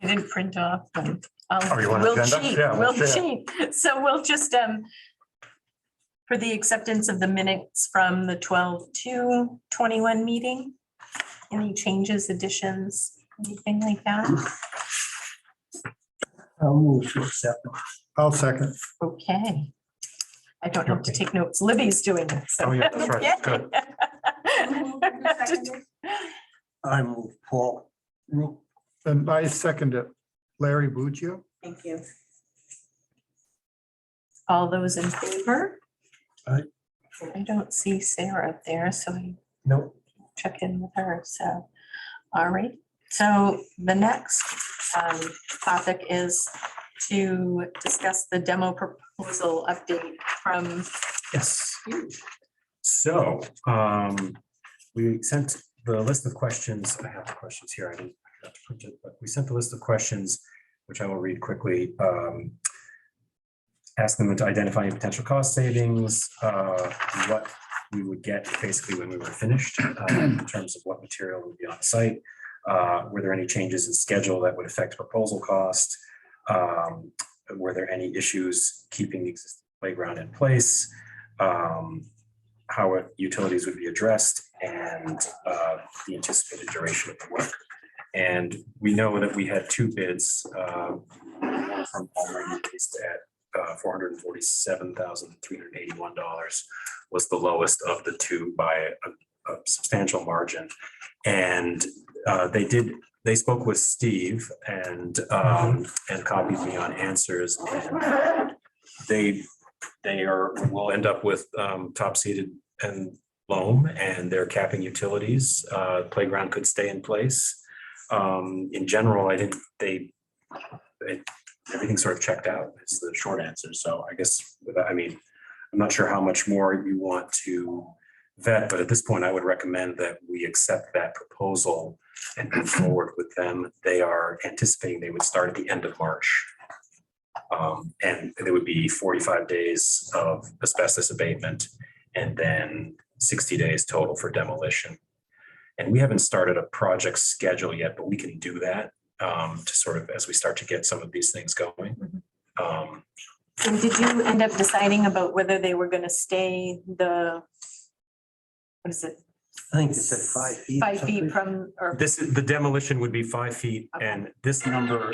I didn't print off them. Oh, you want an We'll agenda? cheat, Yeah, we'll we'll share. cheat. So we'll just, for the acceptance of the minutes from the 12/2/21 meeting, any changes, additions, anything like that? I'll move to accept. I'll second. Okay. I don't have to take notes. Libby's doing it. so- Oh, yeah, that's right. Good. I move Paul. And I second it. Larry Buccio. Thank you. All those in favor? Aye. I don't see Sarah there, so I No. check in with her, so, all right. So the next topic is to discuss the demo proposal update from Yes. you. So we sent the list of questions. I have the questions here. I didn't have to print it, but we sent the list of questions, which I will read quickly. Ask them to identify any potential cost savings, what we would get basically when we were finished in terms of what material would be on site. Were there any changes in schedule that would affect proposal cost? Were there any issues keeping the existing playground in place? How utilities would be addressed and the anticipated duration of the work. And we know that we had two bids from Palmer based at $447,381 was the lowest of the two by a substantial margin. And they spoke with Steve and copied me on answers. And will end up with top seeded and loam, and they're capping utilities. Playground could stay in place. In general, everything sort of checked out is the short answer. So I guess, I'm not sure how much more you want to vet, but at this point, I would recommend that we accept that proposal and move forward with them. They are anticipating they would start at the end of March. And there would be 45 days of asbestos abatement and then 60 days total for demolition. And we haven't started a project schedule yet, but we can do that to sort of, as we start to get some of these things going. And did you end up deciding about whether they were gonna stay what is it? I think it's at 5 feet. 5 feet from, or, The demolition would be 5 feet, Okay. and this number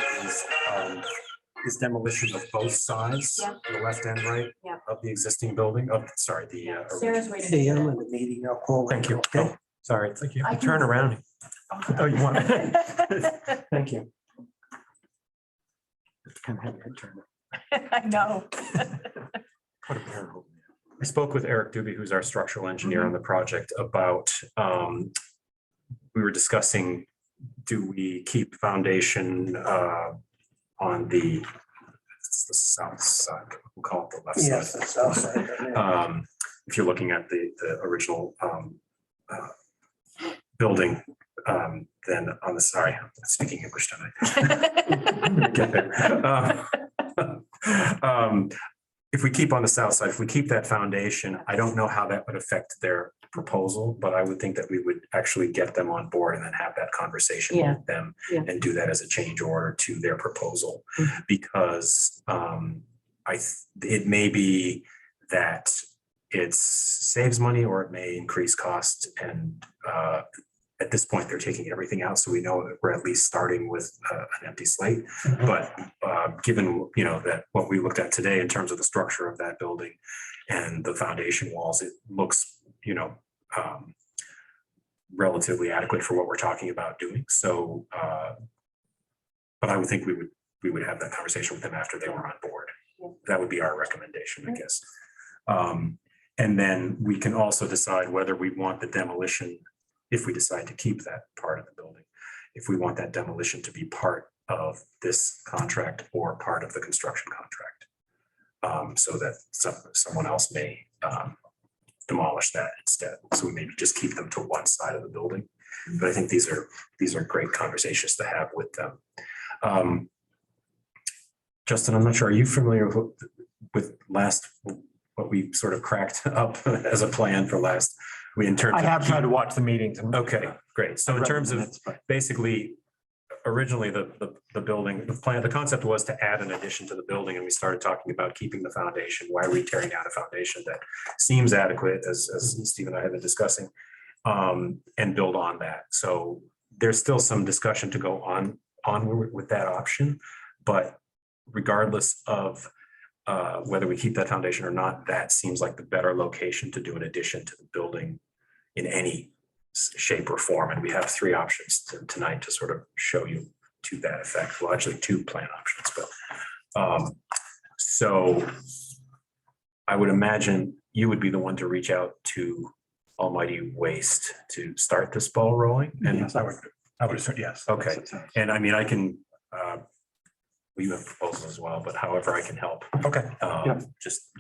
is demolition of both sides, Yeah. the left and right Yeah. of the existing building. Oh, sorry, Sarah's waiting. Hey, I'm in the meeting. I'll call. Thank you. Okay. Oh, sorry, it's like you I have to can- turn around. Oh, you want it? Thank you. Kind of have your head turned. I know. Put a pair of- I spoke with Eric Doobie, who's our structural engineer on the project, about, we were discussing, do we keep foundation on it's the south side, we'll call it the left Yes, side. that's outside. If you're looking at the original building, then on the, sorry, I'm speaking English tonight. Get there. If we keep on the south side, if we keep that foundation, I don't know how that would affect their proposal, but I would think that we would actually get them on board and then have that conversation Yeah. with them Yeah. and do that as a change order to their proposal. Mhm. Because it may be that it saves money or it may increase cost. And at this point, they're taking everything out. So we know that we're at least starting with an empty slate. But given, that what we looked at today in terms of the structure of that building and the foundation walls, it looks, relatively adequate for what we're talking about doing. So, but I would think we would have that conversation with them after they were on board. That would be our recommendation, I guess. And then we can also decide whether we want the demolition, if we decide to keep that part of the building, if we want that demolition to be part of this contract or part of the construction contract. So that someone else may demolish that instead. So we maybe just keep them to one side of the building. But I think these are great conversations to have with them. Justin, I'm not sure, are you familiar with what we sort of cracked up as a plan for last? In terms I of have tried to watch the meetings. Okay, great. So in terms of basically, originally the building, the plan, the concept was to add an addition to the building, and we started talking about keeping the foundation. Why are we tearing down a foundation that seems adequate, as Steve and I have been discussing, and build on that. So there's still some discussion to go on with that option, but regardless of whether we keep that foundation or not, that seems like the better location to do an addition to the building in any shape or form. And we have three options tonight to sort of show you to that effect. Well, actually two plan options, but so I would imagine you would be the one to reach out to Almighty Waste to start this ball rolling. And Yes, I would assert yes. okay. And I mean, I can, we have proposals as well, but however I can help. Okay. Just,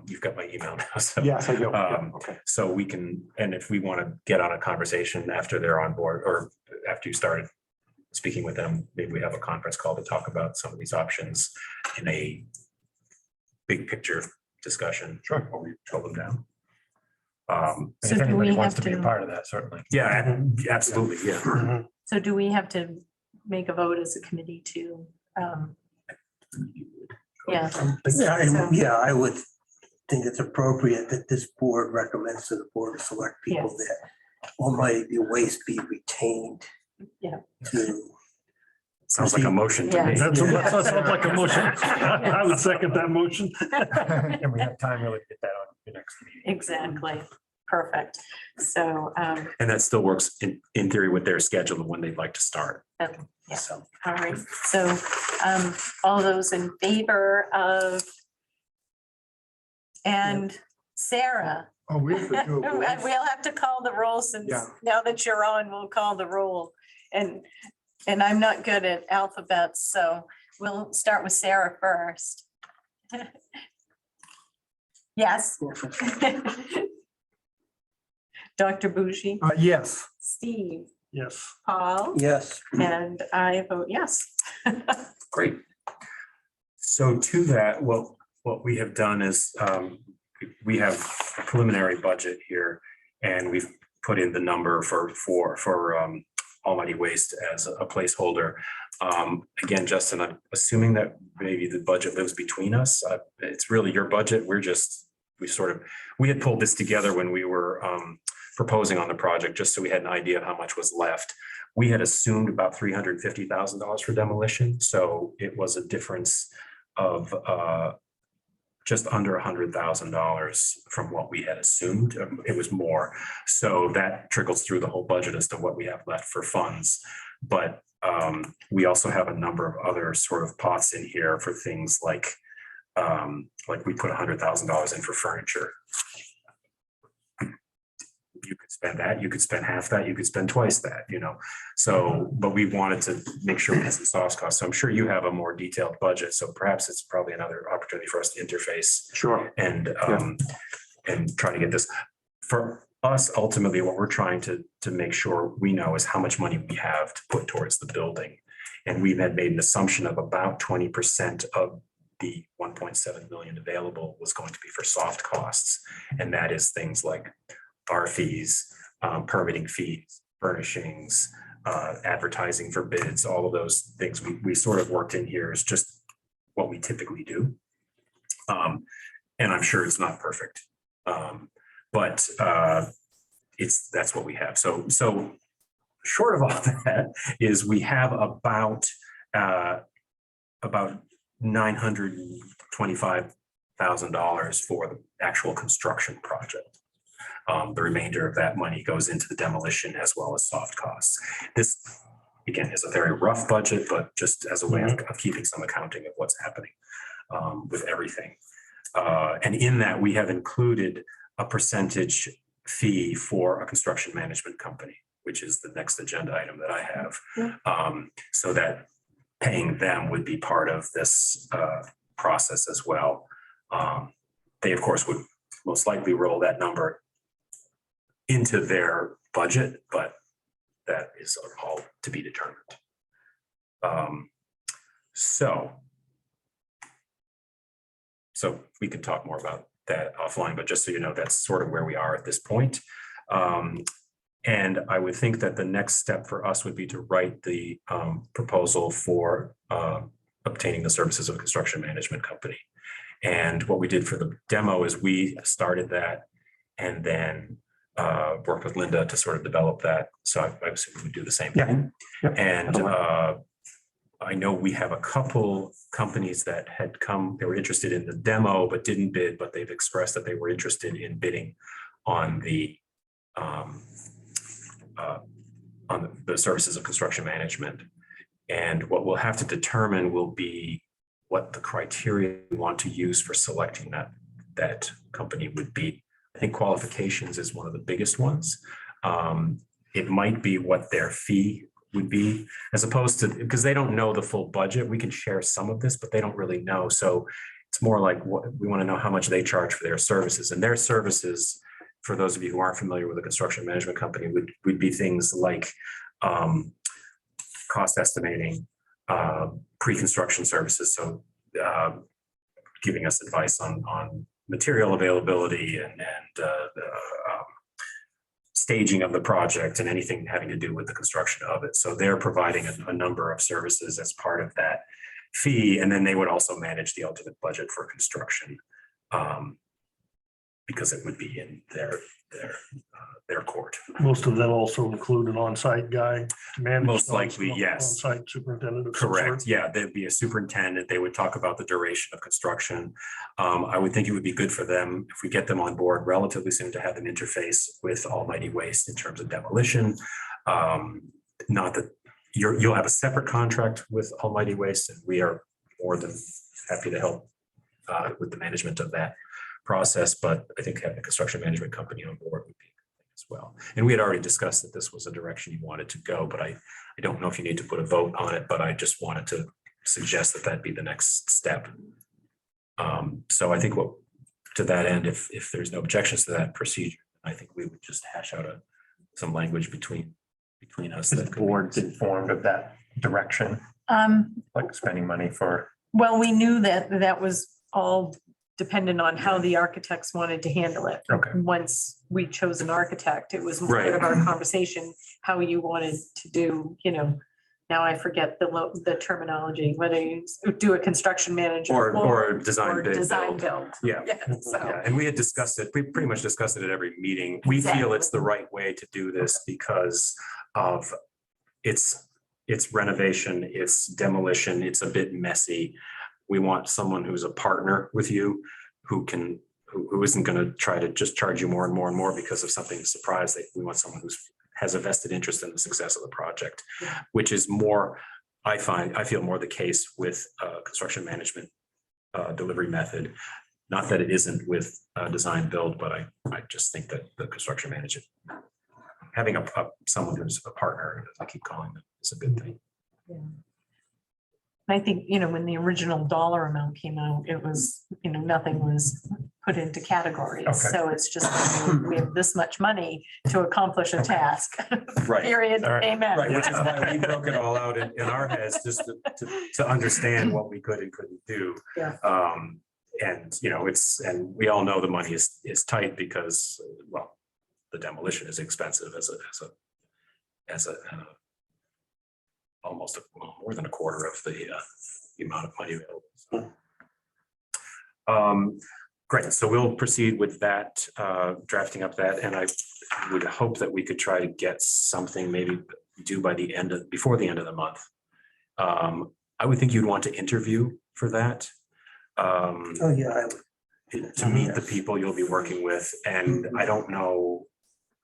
you've got my email now. So, Yes, I do. Okay. So we can, and if we want to get on a conversation after they're on board or after you started speaking with them, maybe we have a conference call to talk about some of these options in a big picture discussion. Sure. Or we drill them down. And So if do anybody we wants have to be a to- part of that, certainly. Yeah, absolutely. Yeah. So do we have to make a vote as a committee to, yeah, I would think it's appropriate that this board recommends to the Board of Select people Yes. that Almighty Waste be retained. Yeah. To Sounds like a motion to me. Yes. That sounds like a motion. I would second that motion. And we have time really to get that on the next meeting. exactly. Perfect. So, And that still works in theory with their schedule of when they'd like to start. yeah. So, All right. So, all those in favor of, and Sarah, Oh, we have to do a voice. we'll have to call the roll since Yeah. now that you're on, we'll call the roll. And I'm not good at alphabets, so we'll start with Sarah first. Yes. Dr. Bougie, Yes. Steve, Yes. Paul, yes, and I vote yes. great. So to that, what we have done is we have a preliminary budget here, and we've put in the number for Almighty Waste as a placeholder. Again, Justin, I'm assuming that maybe the budget lives between us. It's really your budget. We had pulled this together when we were proposing on the project, just so we had an idea of how much was left. We had assumed about $350,000 for demolition. So it was a difference of just under $100,000 from what we had assumed. It was more. So that trickles through the whole budget as to what we have left for funds. But we also have a number of other sort of pots in here for things like we put $100,000 in for furniture. You could spend that, you could spend half that, you could spend twice that, So, but we wanted to make sure we had some soft costs. So I'm sure you have a more detailed budget. So perhaps it's probably another opportunity for us to interface Sure. and try to get this. For us, ultimately, what we're trying to make sure we know is how much money we have to put towards the building. And we had made an assumption of about 20% of the 1.7 million available was going to be for soft costs. And that is things like our fees, permitting fees, furnishings, advertising for bids, all of those things we sort of worked in here is just what we typically do. And I'm sure it's not perfect, but that's what we have. So short of all that is we have about $925,000 for the actual construction project. The remainder of that money goes into the demolition as well as soft costs. This, again, is a very rough budget, but just as a way of keeping some accounting of what's happening with everything. And in that, we have included a percentage fee for a construction management company, which is the next agenda item that I have. So that paying them would be part of this process as well. They, of course, would most likely roll that number into their budget, but that is all to be determined. So we can talk more about that offline, but just so you know, that's sort of where we are at this point. And I would think that the next step for us would be to write the proposal for obtaining the services of a construction management company. And what we did for the demo is we started that and then worked with Linda to sort of develop that. So I assume we would do the same thing. And I know we have a couple companies that had come, they were interested in the demo, but didn't bid, but they've expressed that they were interested in bidding on the services of construction management. And what we'll have to determine will be what the criteria we want to use for selecting that company would be. I think qualifications is one of the biggest ones. It might be what their fee would be, as opposed to, because they don't know the full budget. We can share some of this, but they don't really know. So it's more like what we want to know, how much they charge for their services, and their services, for those of you who aren't familiar with a construction management company, would be things like cost estimating, pre-construction services. So giving us advice on material availability and staging of the project and anything having to do with the construction of it. So they're providing a number of services as part of that fee. And then they would also manage the ultimate budget for construction, because it would be in their court. Most of them also include an on-site guy to manage. Most likely, yes. On-site superintendent of some Correct. sort. Yeah, there'd be a superintendent. They would talk about the duration of construction. I would think it would be good for them if we get them on board relatively soon to have them interface with Almighty Waste in terms of demolition. Not that you'll have a separate contract with Almighty Waste, and we are more than happy to help with the management of that process. But I think having a construction management company on board would be as well. And we had already discussed that this was a direction you wanted to go, but I don't know if you need to put a vote on it, but I just wanted to suggest that that be the next step. So I think to that end, if there's no objections to that procedure, I think we would just hash out some language between us. Is the board informed of that direction, like spending money for? Well, we knew that was all dependent on how the architects wanted to handle it. Okay. Once we chose an architect, it was part Right. of our conversation, how you wanted to do, now I forget the terminology, whether you do a construction manager. Or design or bid design build. build. Yeah. Yeah, so, Yeah, and we had discussed it, we pretty much discussed it at every meeting. We feel it's the right way to do this because of it's renovation, it's demolition, it's a bit messy. We want someone who's a partner with you, who isn't going to try to just charge you more and more and more because of something surprise. We want someone who has a vested interest in the success of the project, Yeah. which is more, I feel more the case with construction management delivery method. Not that it isn't with design build, but I just think that the construction manager, having someone who's a partner, as I keep calling them, is a good thing. yeah. I think, when the original dollar amount came out, it was, nothing was put into categories. Okay. So it's just, we have this much money to accomplish a task. Right. Period. All right. Amen. Right, which is why we broke it all out in our heads, just to understand what we could and couldn't do. Yeah. And, and we all know the money is tight because, well, the demolition is expensive as a almost more than a quarter of the amount of money available. Great, so we'll proceed with that, drafting up that, and I would hope that we could try to get something maybe due by before the end of the month. I would think you'd want to interview for that. Oh, yeah, I would. To meet the people you'll be working with, and I don't know,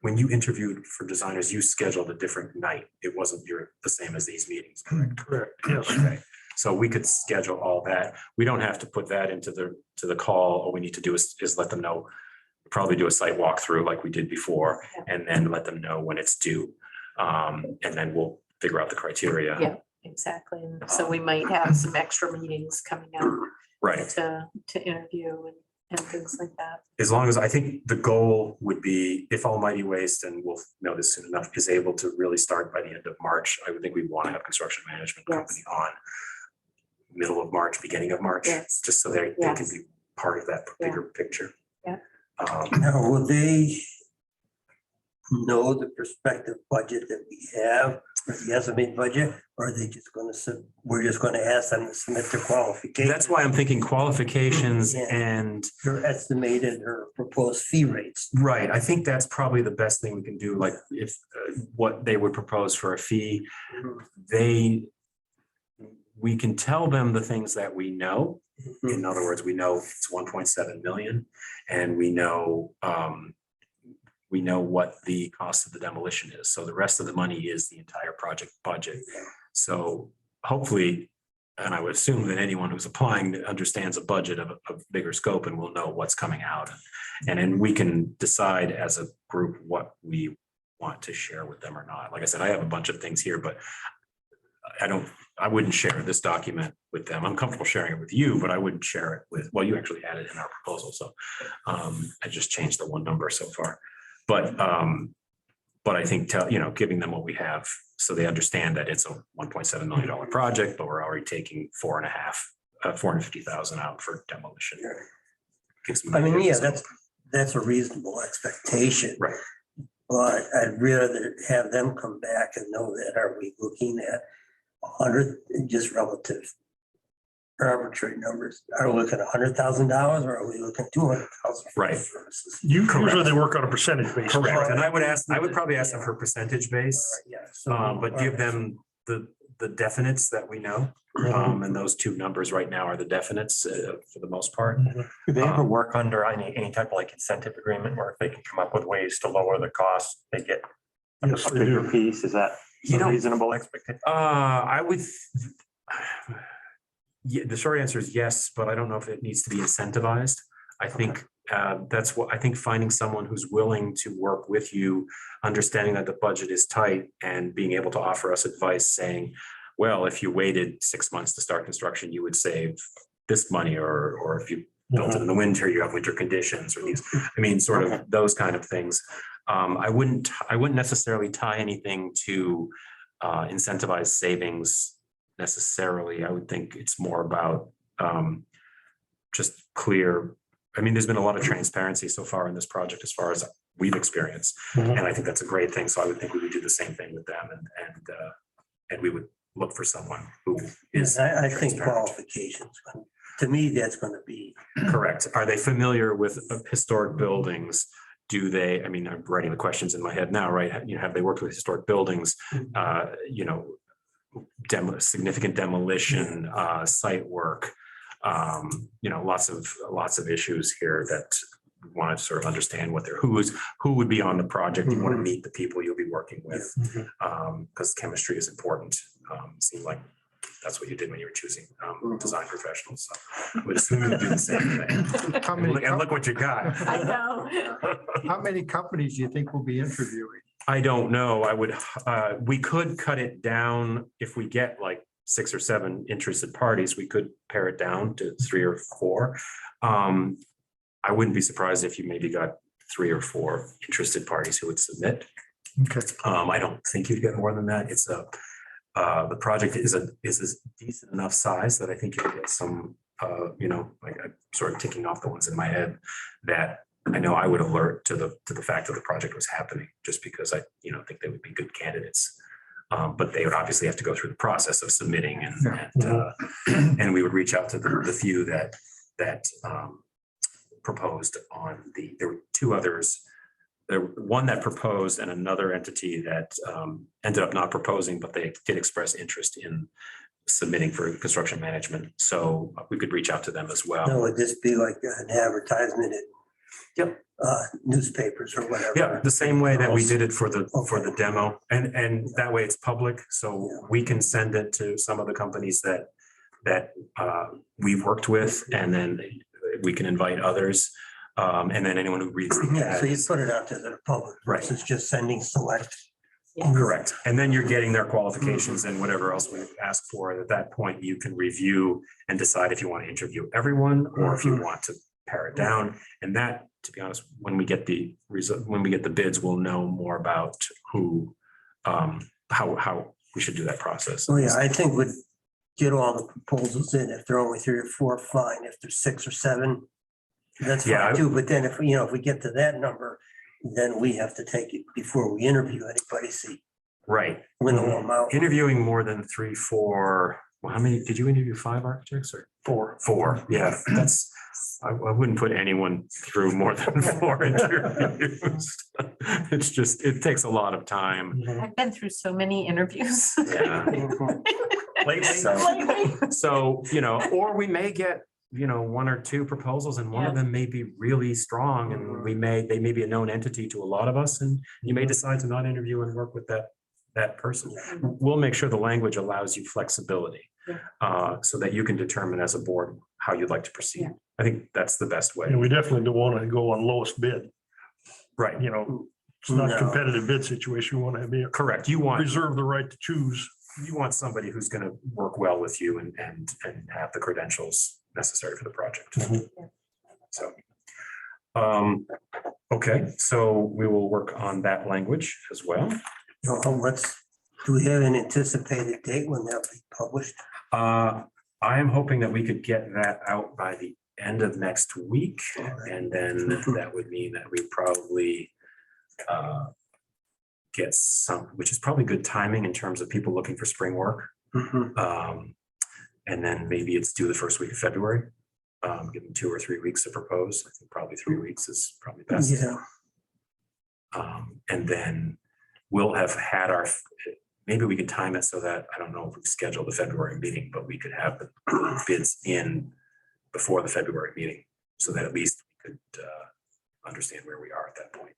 when you interviewed for designers, you scheduled a different night. It wasn't the same as these meetings, correct? Correct, yes. Okay, so we could schedule all that. We don't have to put that into the call. All we need to do is let them know, probably do a site walkthrough like we did before, and then let them know when it's due. And then we'll figure out the criteria. Yeah, exactly. And so we might have some extra meetings coming up Right. to interview and things like that. As long as, I think the goal would be, if Almighty Waste, and we'll know this soon enough, is able to really start by the end of March, I would think we'd want to have construction management Yes. company on middle of March, beginning of March, Yes. just so they can Yes. be part of that bigger picture. Yeah. Now, will they know the prospective budget that we have, or the estimated budget, or are they just gonna, we're just gonna ask them to submit their qualifications? That's why I'm thinking qualifications Yeah. and, Their estimated or proposed fee rates. right, I think that's probably the best thing we can do, like if, what they would propose for a fee, we can tell them the things that we know. In other words, we know it's 1.7 million and we know what the cost of the demolition is. So the rest of the money is the entire project budget. So hopefully, and I would assume that anyone who's applying understands a budget of bigger scope and will know what's coming out. And then we can decide as a group what we want to share with them or not. Like I said, I have a bunch of things here, but I wouldn't share this document with them. I'm comfortable sharing it with you, but I wouldn't share it with, well, you actually had it in our proposal. So I just changed the one number so far. But I think, giving them what we have so they understand that it's a $1.7 million project, but we're already taking 450,000 out for demolition. Gives them I an mean, idea yeah, of the scope. that's a reasonable expectation. Right. But I'd rather have them come back and know that, are we looking at 100, just relative arbitrary numbers? Are we looking at $100,000 or are we looking at 200,000? Right. Services? Usually they work on a percentage basis. Correct. And I would probably ask them for percentage base, Yeah. So, but give them the definites that we know. And those two numbers right now are the definites for the most part. Do they ever work under any type of like incentive agreement where if they can come up with ways to lower the cost, they get a Yes, they bigger do. piece? Is that You a know, reasonable expectation? Yeah, the short answer is yes, but I don't know if it needs to be incentivized. I think that's what I think, finding someone who's willing to work with you, understanding that the budget is tight and being able to offer us advice saying, well, if you waited 6 months to start construction, you would save this money, or if you built it in the winter, you have winter conditions, or these, I mean, sort of those kind of things. I wouldn't necessarily tie anything to incentivize savings necessarily. I would think it's more about just clear. I mean, there's been a lot of transparency so far in this project as far as we've experienced. Mhm. And I think that's a great thing. So I would think we would do the same thing with them, and we would look for someone who is I think transparent. qualifications, to me, that's going to be, Correct. Are they familiar with historic buildings? Do they, I mean, I'm writing the questions in my head now, right? Have they worked with historic buildings? Significant demolition, site work, lots of issues here that we want to sort of understand what who would be on the project. You want to meet the people you'll be working with, because chemistry is important. Seemed like that's what you did when you were choosing design professionals. So I would assume you would do the same thing. How And many, look what you got. I know. how many companies do you think will be interviewing? I don't know. We could cut it down if we get like 6 or 7 interested parties. We could pare it down to 3 or 4. I wouldn't be surprised if you maybe got 3 or 4 interested parties who would submit. Okay. I don't think you'd get more than that. The project is a decent enough size that I think you'll get some, like I'm sort of ticking off the ones in my head that I know I would alert to the fact that the project was happening, just because I, think they would be good candidates. But they would obviously have to go through the process of submitting, and we would reach out to the few that proposed there were 2 others. One that proposed and another entity that ended up not proposing, but they did express interest in submitting for construction management. So we could reach out to them as well. would this be like an advertisement in newspapers or whatever? Yeah, the same way that we did it for the demo, and that way it's public, so we can send it to some of the companies that we've worked with, and then we can invite others, and then anyone who reads the Yeah, so you ads. put it out to the public Right. versus just sending select. Correct, and then you're getting their qualifications and whatever else we ask for. At that point, you can review and decide if you want to interview everyone or if you want to pare it down. And that, to be honest, when we get the bids, we'll know more about who, how we should do that process. Oh, yeah, I think we'd get all the proposals in. If they're only 3 or 4, fine. If there's 6 or 7, that's Yeah, fine too. But then if we get to that number then we have to take it before we interview anybody, see, Right. winnow them out. Interviewing more than 3, 4, well, how many, did you interview 5 architects or? 4. 4, yeah, that's, I wouldn't put anyone through more than 4 interviews. It's just, it takes a lot of time. I've been through so many interviews. Yeah. So, you know, or we may get, you know, 1 or 2 proposals and one of them may be really strong and they may be a known entity to a lot of us and you may decide to not interview and work with that person. We'll make sure the language allows you flexibility so that you can determine as a board how you'd like to proceed. I think that's the best way. And we definitely don't want to go on lowest bid. Right. You know, it's not a No. competitive bid situation. We want to be Correct. You want reserve the right to choose. somebody who's going to work well with you and have the credentials necessary for the project. So, okay, so we will work on that language as well. Do we have an anticipated date when that'll be published? I am hoping that we could get that out by the end of next week. And then that would mean that we probably get some, which is probably good timing in terms of people looking for spring work. And then maybe it's due the first week of February. Give them 2 or 3 weeks to propose. I think probably 3 weeks is probably best. Yeah, And then we'll have had maybe we could time it so that, I don't know if we schedule the February meeting, but we could have the bids in before the February meeting so that at least we could understand where we are at that point.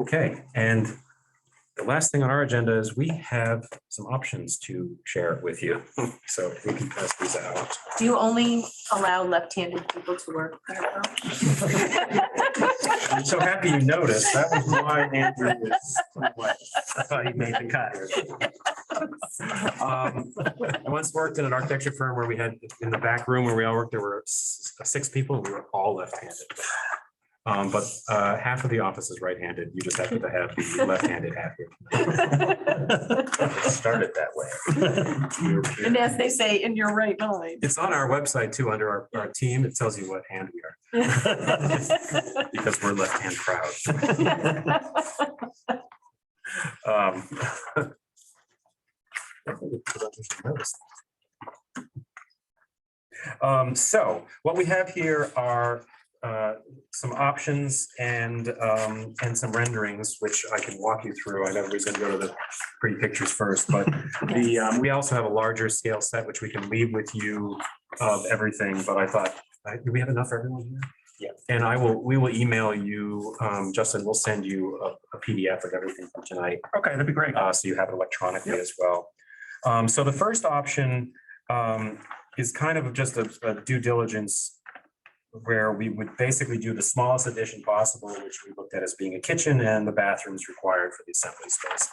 Okay, and the last thing on our agenda is we have some options to share with you. So if we can pass these out. Do you only allow left-handed people to work? I'm so happy you noticed. That was why Andrew was. That's why he made the cut. I once worked in an architecture firm where we had, in the back room where we all worked, there were 6 people, and we were all left-handed. But half of the office is right-handed. You just happen to have the left-handed hat here. It started that way. And as they say, in your right mind. It's on our website too, under our team. It tells you what hand we are. Because we're left-hand proud. So what we have here are some options and some renderings, which I can walk you through. I know everybody's going to go to the pretty pictures first, but we also have a larger scale set, which we can leave with you of everything. But I thought, do we have enough for everyone here? Yeah. And we will email you, Justin, we'll send you a PDF of everything from tonight. Okay, that'd be great. So you have it electronically as well. So the first option is kind of just a due diligence where we would basically do the smallest addition possible, which we looked at as being a kitchen and the bathrooms required for the assembly space.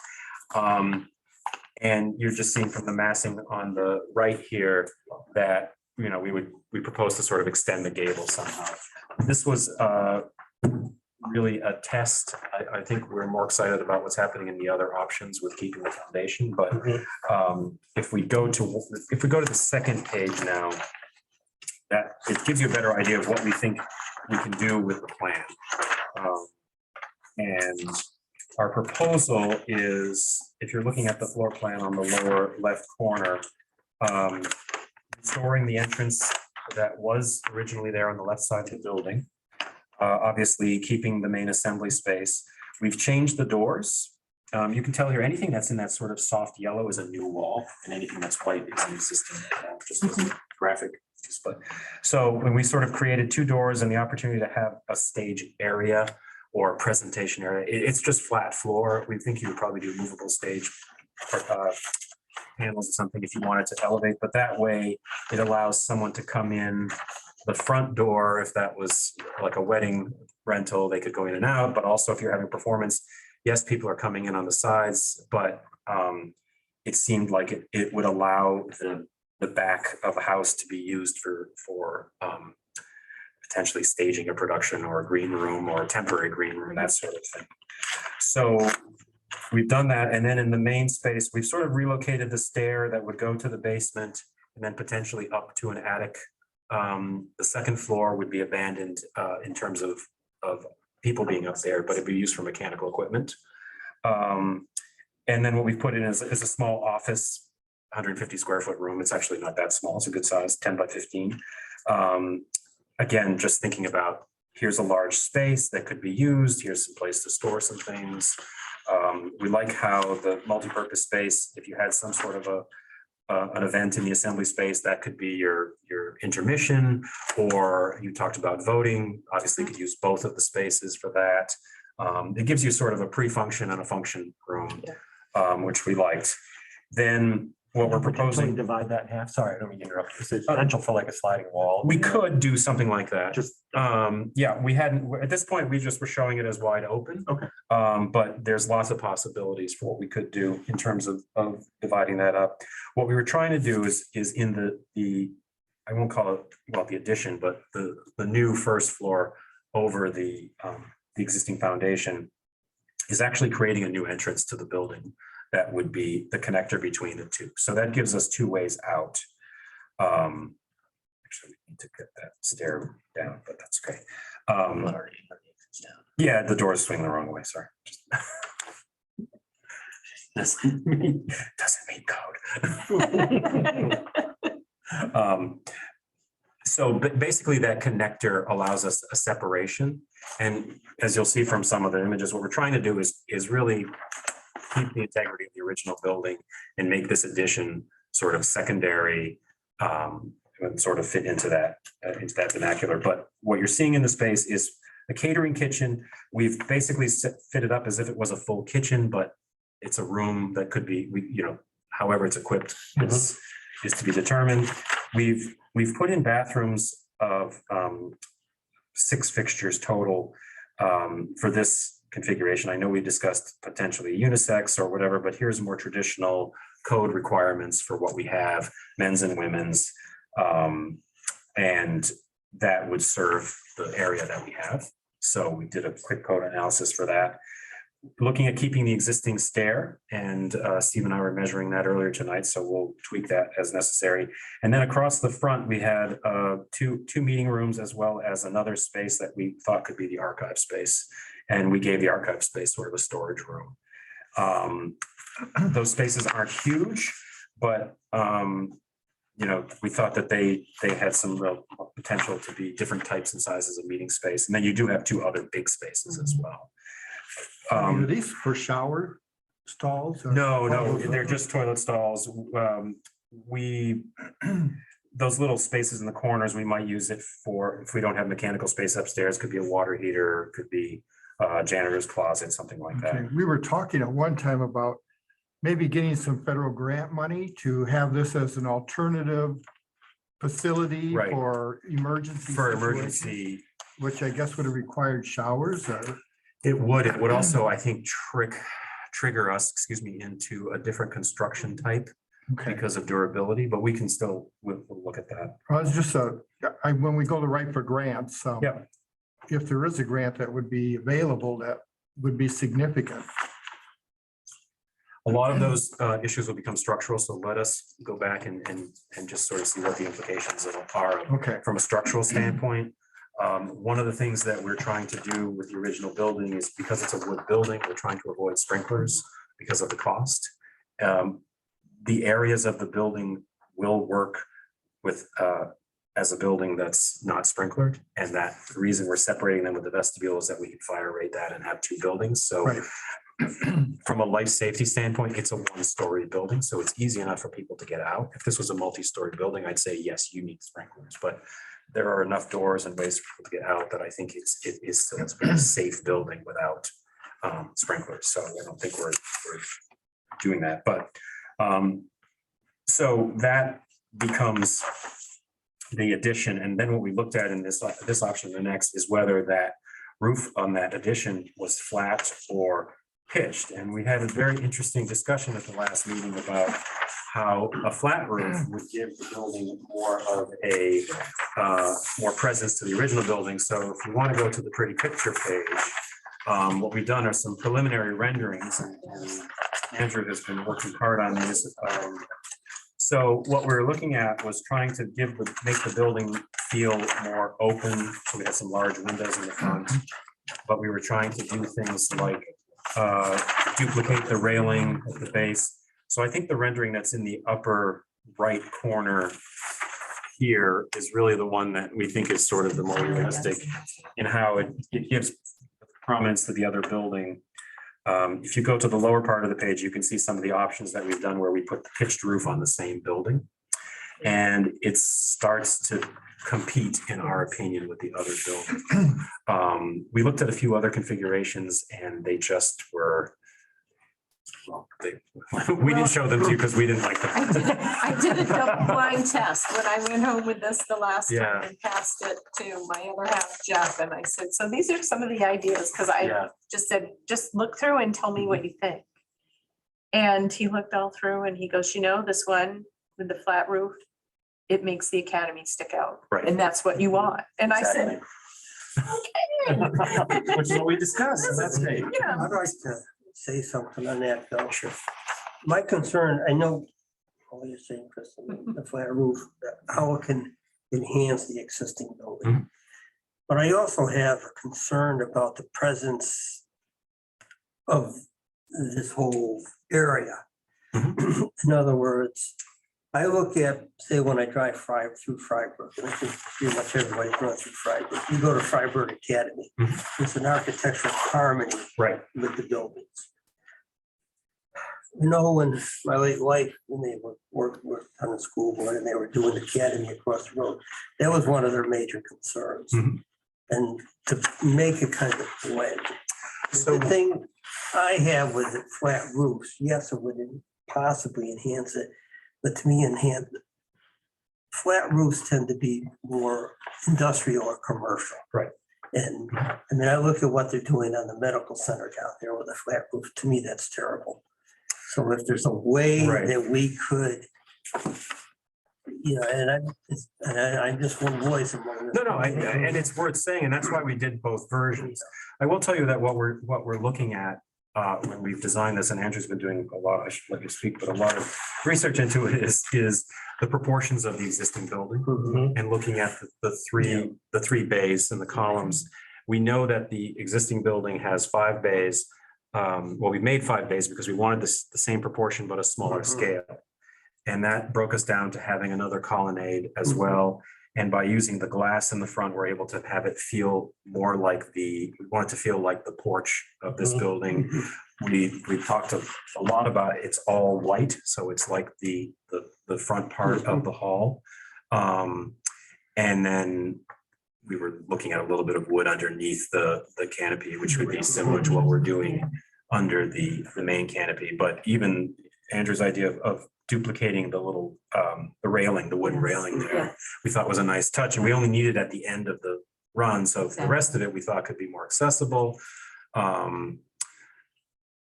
And you're just seeing from the massing on the right here that, you know, we propose to sort of extend the gable somehow. This was really a test. I think we're more excited about what's happening in the other options with keeping the foundation, but if we go to the second page now, that it gives you a better idea of what we think we can do with the plan. And our proposal is, if you're looking at the floor plan on the lower left corner, restoring the entrance that was originally there on the left side of the building. Obviously, keeping the main assembly space. We've changed the doors. You can tell here, anything that's in that sort of soft yellow is a new wall, and anything that's white is an existing, just as a graphic display. So when we sort of created 2 doors and the opportunity to have a stage area or a presentation area, it's just flat floor. We think you would probably do movable stage panels or something if you wanted to elevate, but that way it allows someone to come in the front door. If that was like a wedding rental, they could go in and out, but also if you're having performance, yes, people are coming in on the sides, but it seemed like it would allow the back of a house to be used for potentially staging a production or a green room or a temporary green room, that sort of thing. So we've done that. And then in the main space, we've sort of relocated the stair that would go to the basement and then potentially up to an attic. The second floor would be abandoned in terms of people being up there, but it'd be used for mechanical equipment. And then what we've put in is a small office, 150 square foot room. It's actually not that small. It's a good size, 10 by 15. Again, just thinking about, here's a large space that could be used. Here's some place to store some things. We like how the multi-purpose space, if you had some sort of an event in the assembly space, that could be your intermission, or you talked about voting. Obviously, you could use both of the spaces for that. It gives you sort of a pre-function and a function room, which we liked. Then what we're Potentially proposing, divide that in half. Sorry, I don't mean to interrupt. Is there potential for like a sliding wall? we could do something like that. Just, Yeah, we hadn't, at this point, we just were showing it as wide open. Okay. But there's lots of possibilities for what we could do in terms of dividing that up. What we were trying to do is in the, I won't call it, well, the addition, but the new first floor over the existing foundation is actually creating a new entrance to the building that would be the connector between the two. So that gives us two ways out. Actually, we need to get that stair down, but that's okay. Yeah, the doors swing the wrong way, sorry. Doesn't mean code. So basically that connector allows us a separation. And as you'll see from some of the images, what we're trying to do is really keep the integrity of the original building and make this addition sort of secondary, and sort of fit into that vernacular. But what you're seeing in the space is a catering kitchen. We've basically fit it up as if it was a full kitchen, but it's a room that could be, however it's equipped is to be determined. We've put in bathrooms of 6 fixtures total for this configuration. I know we discussed potentially unisex or whatever, but here's more traditional code requirements for what we have, men's and women's. And that would serve the area that we have. So we did a quick code analysis for that. Looking at keeping the existing stair, and Steve and I were measuring that earlier tonight, so we'll tweak that as necessary. And then across the front, we had two meeting rooms as well as another space that we thought could be the archive space. And we gave the archive space sort of a storage room. Those spaces aren't huge, but we thought that they had some real potential to be different types and sizes of meeting space. And then you do have 2 other big spaces as well. Are these for shower stalls? or- No, they're just toilet stalls. Those little spaces in the corners, we might use it for, if we don't have mechanical space upstairs, could be a water heater, could be janitor's closet, something like Okay, that. we were talking at one time about maybe getting some federal grant money to have this as an alternative facility Right. for emergency. For situations, emergency, which I guess would have required showers or. it would also, I think, trigger us, into a different construction type Okay, because of durability, but we can still, we'll look at that. well, it's just when we go to write for grants, Yeah. if there is a grant that would be available, that would be significant. A lot of those issues will become structural, so let us go back and just sort of see what the implications are Okay, from a structural standpoint. One of the things that we're trying to do with the original building is, because it's a wood building, we're trying to avoid sprinklers because of the cost. The areas of the building will work with as a building that's not sprinklered, and that the reason we're separating them with the vestibule is that we can fire rate that and have 2 buildings. So right. from a life safety standpoint, it's a 1-story building, so it's easy enough for people to get out. If this was a multi-story building, I'd say, yes, you need sprinklers, but there are enough doors and ways for people to get out that I think it is still a very safe building without sprinklers. So I don't think we're doing that, but so that becomes the addition. And then what we looked at in this option, the next, is whether that roof on that addition was flat or pitched. And we had a very interesting discussion at the last meeting about how a flat roof would give the building more of a more presence to the original building. So if you want to go to the pretty picture page, what we've done are some preliminary renderings, and Andrew has been working hard on these. So what we're looking at was trying to make the building feel more open. So we had some large windows in the front. But we were trying to do things like duplicate the railing at the base. So I think the rendering that's in the upper right corner here is really the one that we think is sort of the more realistic in how it gives prominence to the other building. If you go to the lower part of the page, you can see some of the options that we've done where we put the pitched roof on the same building. And it starts to compete, in our opinion, with the other building. We looked at a few other configurations and they just were, well, we didn't show them to you because we didn't like them. I did a double blind test when I went home with this the last Yeah. time and passed it to my other half, Jeff, and I said, so these are some of the ideas, because I Yeah. just said, just look through and tell me what you think. And he looked all through and he goes, this one with the flat roof, it makes the academy stick out. Right. And that's what you want. And I said, okay. Which is what we discussed, and that's great. Yeah. I'd like to say something on that, Bill. Sure. My concern, I know what you're saying, Kristen, the flat roof, how it can enhance the existing building. Mhm. But I also have a concern about the presence of this whole area. In other words, I look at, say, when I drive through Freiburg, and I think pretty much everybody's going through Freiburg. You go to Freiburg Academy. It's an architectural harmony Right. with the buildings. When my late wife, when they worked on the school board and they were doing the academy across the road, that was one of their major concerns. Mhm. And to make it kind of blend. So- The thing I have with it, flat roofs, yes, it would possibly enhance it, but to me, flat roofs tend to be more industrial or commercial. Right. And I mean, I look at what they're doing on the medical center down there with a flat roof, to me, that's terrible. So if there's a way Right. that we could, I'm just one voice among. No, and it's worth saying, and that's why we did both versions. I will tell you that what we're looking at when we've designed this, and Andrew's been doing a lot, I should let you speak, but a lot of research into it is the proportions of the existing building Mhm. and looking at the three bays and the columns. We know that the existing building has 5 bays. Well, we made 5 bays because we wanted the same proportion, but a smaller Mhm. scale. And that broke us down to having another colonnade as well. And by using the glass in the front, we're able to have it feel more like we want it to feel like the porch of this Mhm. building. We've talked a lot about it. It's all white, so it's like the front part of the hall. And then we were looking at a little bit of wood underneath the canopy, which would be similar to what we're doing under the main canopy. But even Andrew's idea of duplicating the little, the railing, the wooden railing there, we thought was a nice touch, and we only needed at the end of the run. So the rest of it, we thought could be more accessible.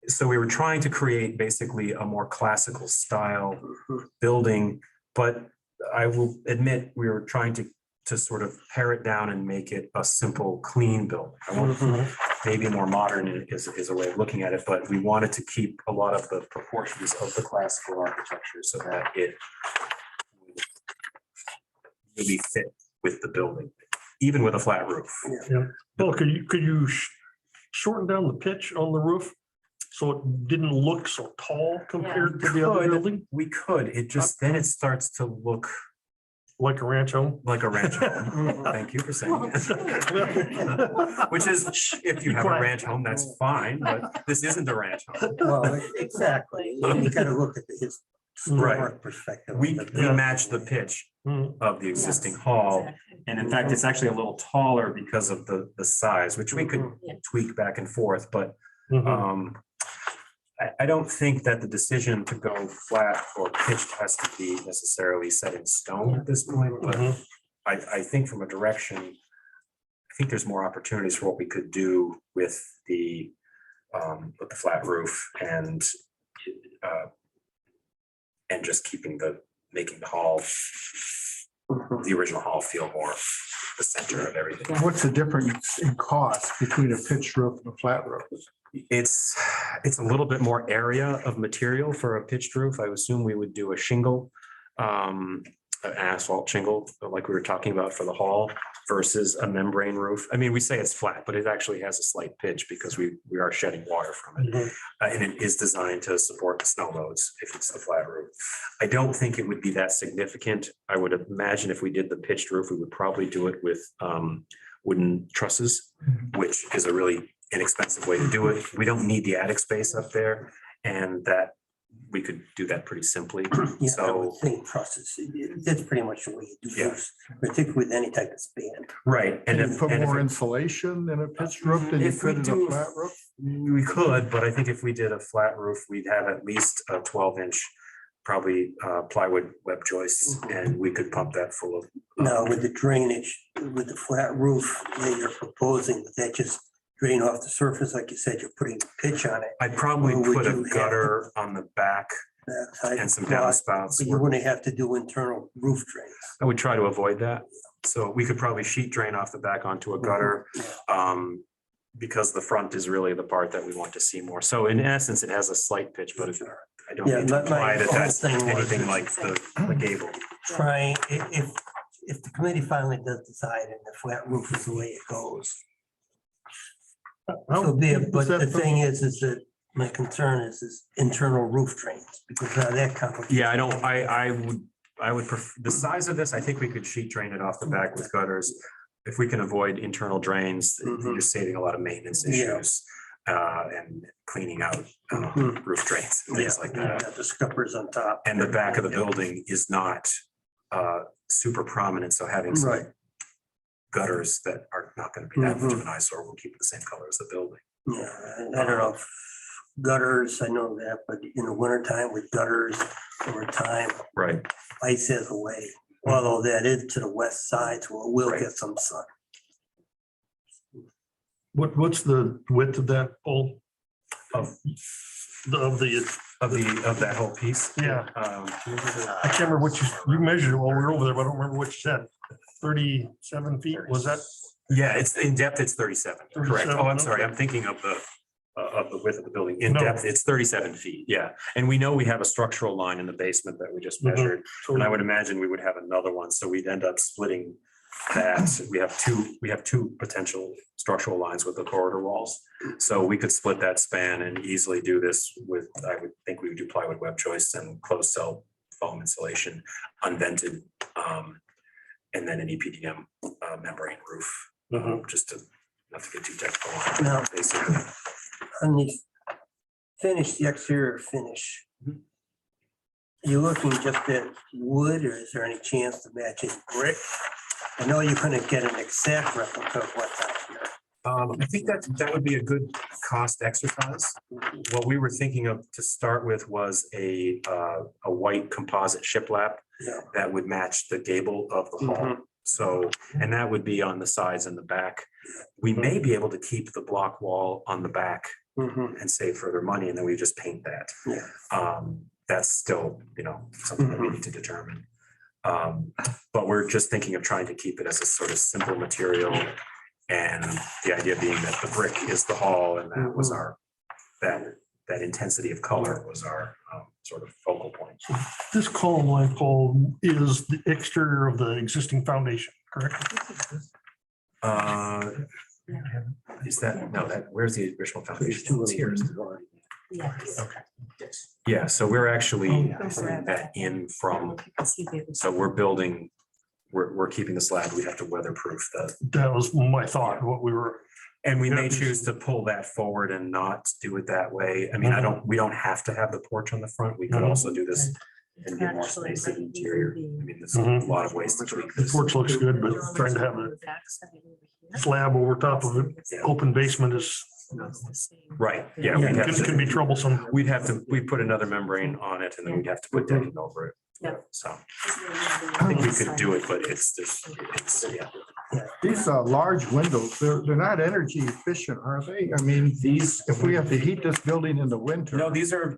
So we were trying to create basically a more classical style building, but I will admit, we were trying to sort of pare it down and make it a simple, clean building. I won't- Maybe more modern is a way of looking at it, but we wanted to keep a lot of the proportions of the classical architecture so that it would really fit with the building, even with a flat roof. Well, could you shorten down the pitch on the roof? So it didn't look so tall compared to the other Could. building, We could, then it starts to look like a ranch home? like a ranch home. Thank you for saying that. Which is, if you have a ranch home, that's fine, but this isn't a ranch home. Well, exactly. You gotta look at the historic perspective. We of the match the pitch Mhm. of the existing hall. And in fact, it's actually a little taller because of the size, which we could tweak back and forth, but Mhm. I don't think that the decision to go flat or pitched has to be necessarily set in stone at this point, but Mhm. I think from a direction, I think there's more opportunities for what we could do with the flat roof and just making the hall, the original hall feel more the center of everything. What's the difference in cost between a pitched roof and a flat roof? It's a little bit more area of material for a pitched roof. I assume we would do a shingle. an asphalt shingle, like we were talking about for the hall, versus a membrane roof. I mean, we say it's flat, but it actually has a slight pitch because we are shedding water from it. Mhm. And it is designed to support the snow loads if it's the flat roof. I don't think it would be that significant. I would imagine if we did the pitched roof, we would probably do it with wooden trusses, which is a really inexpensive way to do it. We don't need the attic space up there, and that we could do that pretty simply. Yeah, I So, would think process, that's pretty much the way you do Yeah. this, particularly with any type of span. right. Can And you if, put and if more it- insulation in a pitched roof than you If we could in do- a flat roof? we could, but I think if we did a flat roof, we'd have at least a 12-inch, probably plywood web joists, and we could pump that full of. Now, with the drainage, with the flat roof that you're proposing, would that just drain off the surface, like you said, you're putting pitch on it? I'd probably Or would put you a have to- gutter on the back that side and some block, downspouts. But you wouldn't have to do internal roof drains. I would try to avoid that. So we could probably sheet drain off the back onto a gutter. Because the front is really the part that we want to see more. So in essence, it has a slight pitch, but if I don't Yeah, mean to my imply that whole that's thing was anything like the gable. Trying, if the committee finally does decide and the flat roof is the way it goes. So be it, but the thing is that my concern is internal roof drains, because now that complicates. Yeah, I would prefer, the size of this, I think we could sheet drain it off the back with gutters. If we can avoid internal drains, you're saving a lot of maintenance Yeah. issues. And cleaning out roof drains, and things like Yeah, that. the scuppers on top. And the back of the building is not super prominent, so having some Right. gutters that are not gonna be that much of Mhm. an eyesore will keep it the same color as the building. Yeah, I don't know, if gutters, I know that, but in the wintertime with gutters over time, Right. ice has a way. Although that is to the west side, so it will Right. get some sun. What's the width of that pole? Of- Of the, Of that whole piece. yeah, I I can't remember what you measured it while we were over there, but I don't remember what you said. 37 feet, was that? Yeah, it's in depth, it's 37, correct. 37, Oh, I'm sorry, okay. I'm thinking of the width of the building. In No. depth, it's 37 feet, yeah. And we know we have a structural line in the basement that we just Mhm. measured. So And I would imagine we would have another one, so we'd end up splitting that. We have two potential structural lines with the corridor walls. So we could split that span and easily do this with, I would think we would do plywood web joists and closed cell foam insulation, unvented, and then an EPDM membrane roof, just to, not to get too technical. Now- Basically, On the finish, the exterior finish. Mhm. You looking just at wood, or is there any chance to match it brick? I know you're gonna get an exact replica of what's out here. I think that would be a good cost exercise. What we were thinking of to start with was a white composite shiplap Yeah. that would match the gable of the hall. So, and that would be on the sides and the back. We may be able to keep the block wall on the back Mhm. and save further money, and then we just paint that. Yeah. That's still, something that we need to determine. But we're just thinking of trying to keep it as a sort of simple material. And the idea being that the brick is the hall, and that was our, that intensity of color was our sort of focal point. this column line pole is the exterior of the existing foundation, correct? Is that, no, where's the original foundation? It's here. isn't it? Yes. Okay. Yeah, so we're actually Oh, putting that in from, so we're building, we're keeping the slab, we have to weatherproof the, That was my thought, what we were, and we may Yeah. choose to pull that forward and not do it that way. I mean, we don't have to have the porch on the front. We could Mhm. also do this and get more space in the interior. I mean, there's a Mhm. lot of ways to tweak the this. porch looks good, but trying to have a slab over top of it, open basement is, Right, yeah, we'd have can be to, troublesome. we put another membrane on it and then we'd have to put decking over it. Yeah. So I think we could do it, but it's, yeah. These large windows, they're not energy efficient, are they? I mean, if we have to heat this building in the winter. No, these are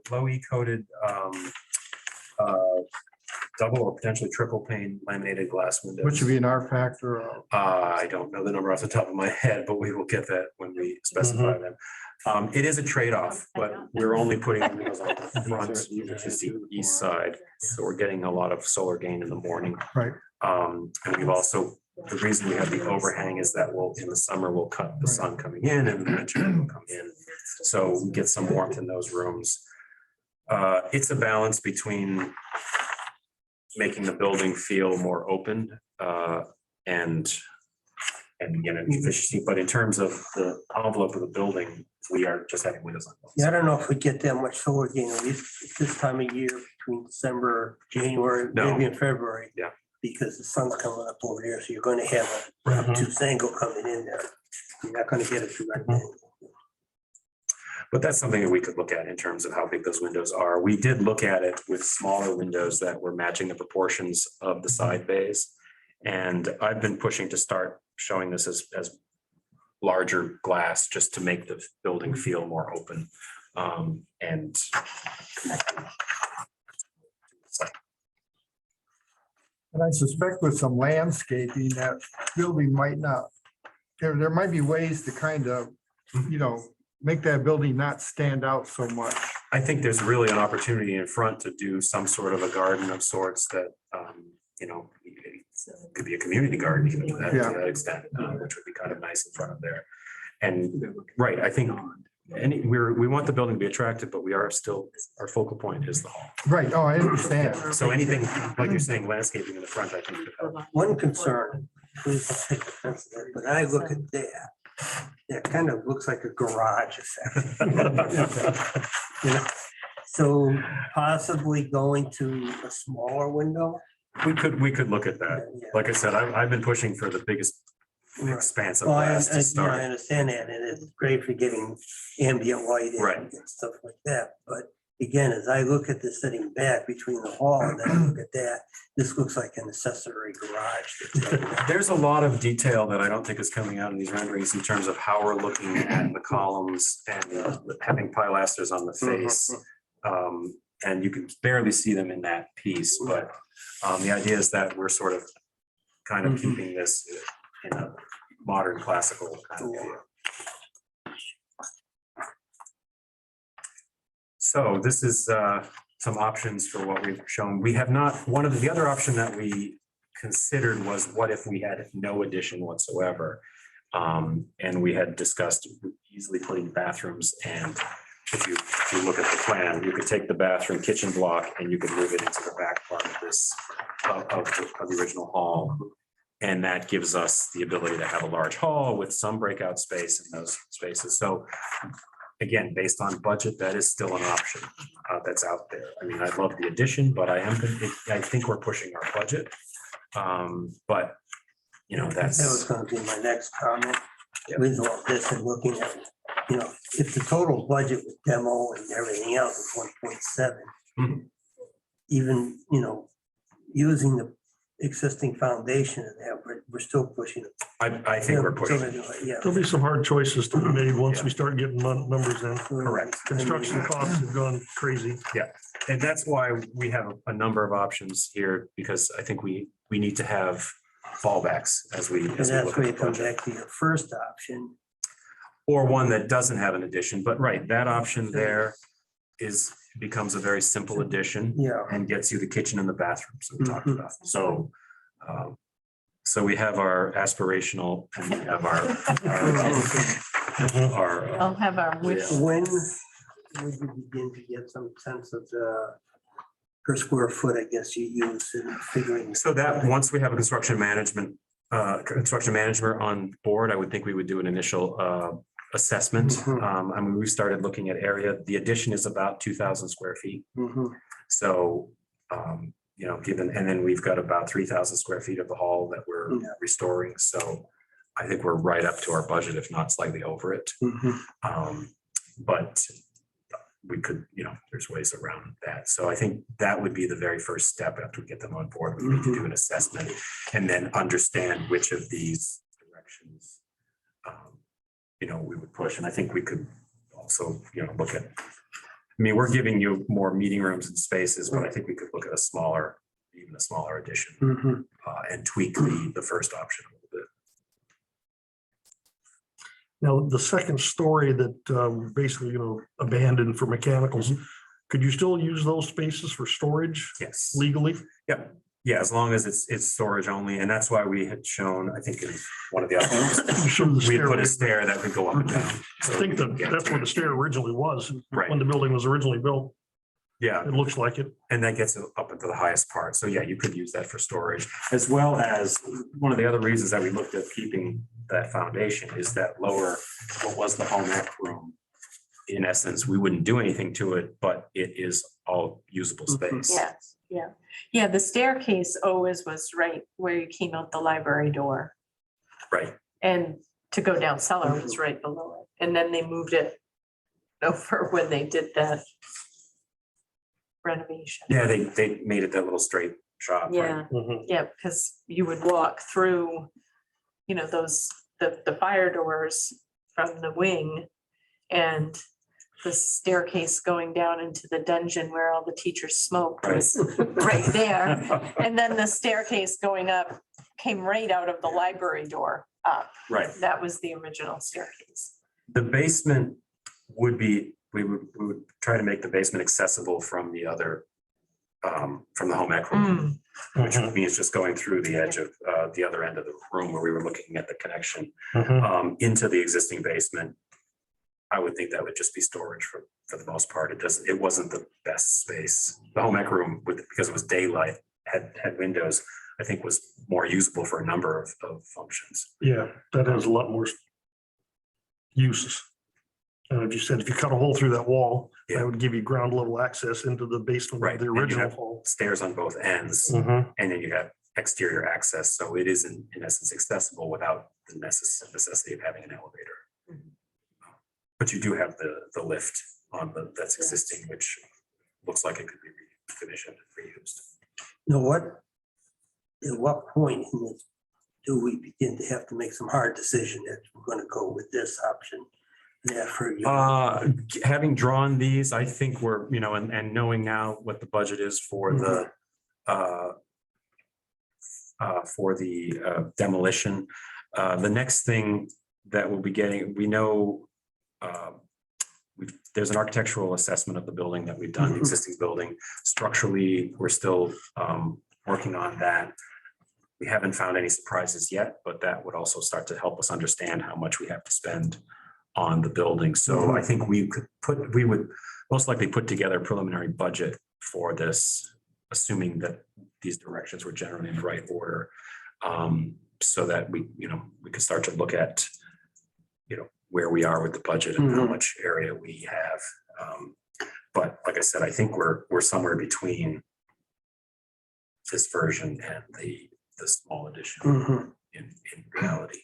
low E coated double or potentially triple pane laminated glass windows. Which would be an R factor of, I don't know the number off the top of my head, but we will get that when we specify them. It is a trade-off, but we're only putting windows on the front, which is the east side. So we're getting a lot of solar gain in the morning. Right. And we've also, the reason we have the overhang is that in the summer, we'll cut the sun coming in and the winter will come in. So we get some warmth in those rooms. It's a balance between making the building feel more open and efficiency, but in terms of the envelope of the building, we are just having windows on. Yeah, I don't know if we get that much solar gain, at least this time of year between December, January, No. maybe in February. Yeah. Because the sun's coming up over there, so you're going to have a obtuse angle coming in there. You're not going to get a direct angle. But that's something that we could look at in terms of how big those windows are. We did look at it with smaller windows that were matching the proportions of the side bays. And I've been pushing to start showing this as larger glass, just to make the building feel more open and connected. And I suspect with some landscaping, that building might not, there might be ways to kind of, make that building not stand out so much. I think there's really an opportunity in front to do some sort of a garden of sorts that, could be a community garden even to that extent, which would be kind of nice in front of there. And, right, I think we want the building to be attractive, but we are still, our focal point is the hall. Right, oh, I understand. So anything, like you're saying, landscaping in the front, I think could help. One concern, please don't take offense to that, but I look at that kind of looks like a garage effect. You know, so possibly going to a smaller window. We could look at that. Yeah. Like I said, I've been pushing for the biggest expanse of Well, I glass to I start. understand that, and it's great for getting ambient light in Right. and stuff like that. But again, as I look at this sitting back between the hall and then I look at that, this looks like an accessory garage. There's a lot of detail that I don't think is coming out in these renderings in terms of how we're looking at the columns and having pilasters on the face. And you can barely see them in that piece, but the idea is that we're sort of kind of keeping this in a modern classical kind of area. So this is some options for what we've shown. We have not, one of the other option that we considered was what if we had no addition whatsoever? And we had discussed easily putting bathrooms, and if you look at the plan, you could take the bathroom kitchen block and you could move it into the back part of this, of the original hall. And that gives us the ability to have a large hall with some breakout space in those spaces. So again, based on budget, that is still an option that's out there. I mean, I love the addition, but I think we're pushing our budget. But That was gonna be my next comment. With all this and looking at, if the total budget with demo and everything else is 1.7. Mhm. Even, using the existing foundation of that, we're still pushing it. I think we're pushing. Yeah. There'll be some hard choices to be made once we start getting numbers in. Correct. Construction costs have gone crazy. And that's why we have a number of options here, because I think we need to have fallbacks as we And that's look where at you the come project. back to your first option. Or one that doesn't have an addition, but right, that option there becomes a very simple addition Yeah. and gets you the kitchen and the bathroom, so we talked Mhm. about. So we have our aspirational and we have our I'll have our wish. When would you begin to get some sense of the per square foot, I guess you use in figuring? so that, once we have a construction manager on board, I would think we would do an initial assessment. Mhm. I mean, we started looking at area. The addition is about 2,000 square feet. Mhm. So, given, and then we've got about 3,000 square feet of the hall that we're Yeah. restoring. So I think we're right up to our budget, if not slightly over it. Mhm. But we could, there's ways around that. So I think that would be the very first step after we get them on board. We need to do an assessment and then understand which of these directions we would push. And I think we could also, look at, we're giving you more meeting rooms and spaces, but I think we could look at even a smaller addition Mhm. and tweak the first option a little bit. Now, the second story that basically, abandoned for mechanicals, could you still use those spaces for storage Yes. legally? Yeah, as long as it's storage only, and that's why we had shown, I think in one of the other, You showed the we had put a stairway. stair that could go up and down. I so think we could get that's to where it. the stair originally was, Right. when the building was originally built. Yeah, It looks like it. and that gets up into the highest part. So yeah, you could use that for storage, as well as one of the other reasons that we looked at keeping that foundation is that lower, what was the home ec room. In essence, we wouldn't do anything to it, but it is all usable space. Yes, yeah. The staircase always was right where you came out the library door. Right. And to go down cellar was right below it. And then they moved it over when they did that renovation. Yeah, they made it that little straight shot. right? Yeah, Mhm. yeah, because you would walk through, the fire doors from the wing and the staircase going down into the dungeon where all the teachers smoked was right there. And then the staircase going up came right out of the library door up. Right. That was the original staircase. The basement would be, we would try to make the basement accessible from the other, from the home ec room, which Mhm. means just going through the edge of the other end of the room where we were looking at the connection Mhm. into the existing basement. I would think that would just be storage for the most part. It wasn't the best space. The home ec room, because it was daylight, had windows, I think was more usable for a number of functions. Yeah, that has a lot more uses. And if you said, if you cut a hole through that wall, Yeah. that would give you ground level access into the basement Right, of the and you original have hall. Stairs on both ends. Mhm. And then you have exterior access, so it is in essence accessible without the necessity of having an elevator. Mhm. But you do have the lift on that's existing, which looks like it could be recommissioned and reused. At what point in this do we begin to have to make some hard decision that we're gonna go with this option? Yeah, for you. Having drawn these, I think we're, and knowing now what the budget is for the demolition. The next thing that we'll be getting, we know there's an architectural assessment of the building that we've done, the existing building. Structurally, we're still working on that. We haven't found any surprises yet, but that would also start to help us understand how much we have to spend on the building. So I think we would most likely put together a preliminary budget for this, assuming that these directions were generally in the right order. So that we could start to look at, where we are with the budget and how much area we have. But like I said, I think we're somewhere between this version and the small addition in reality.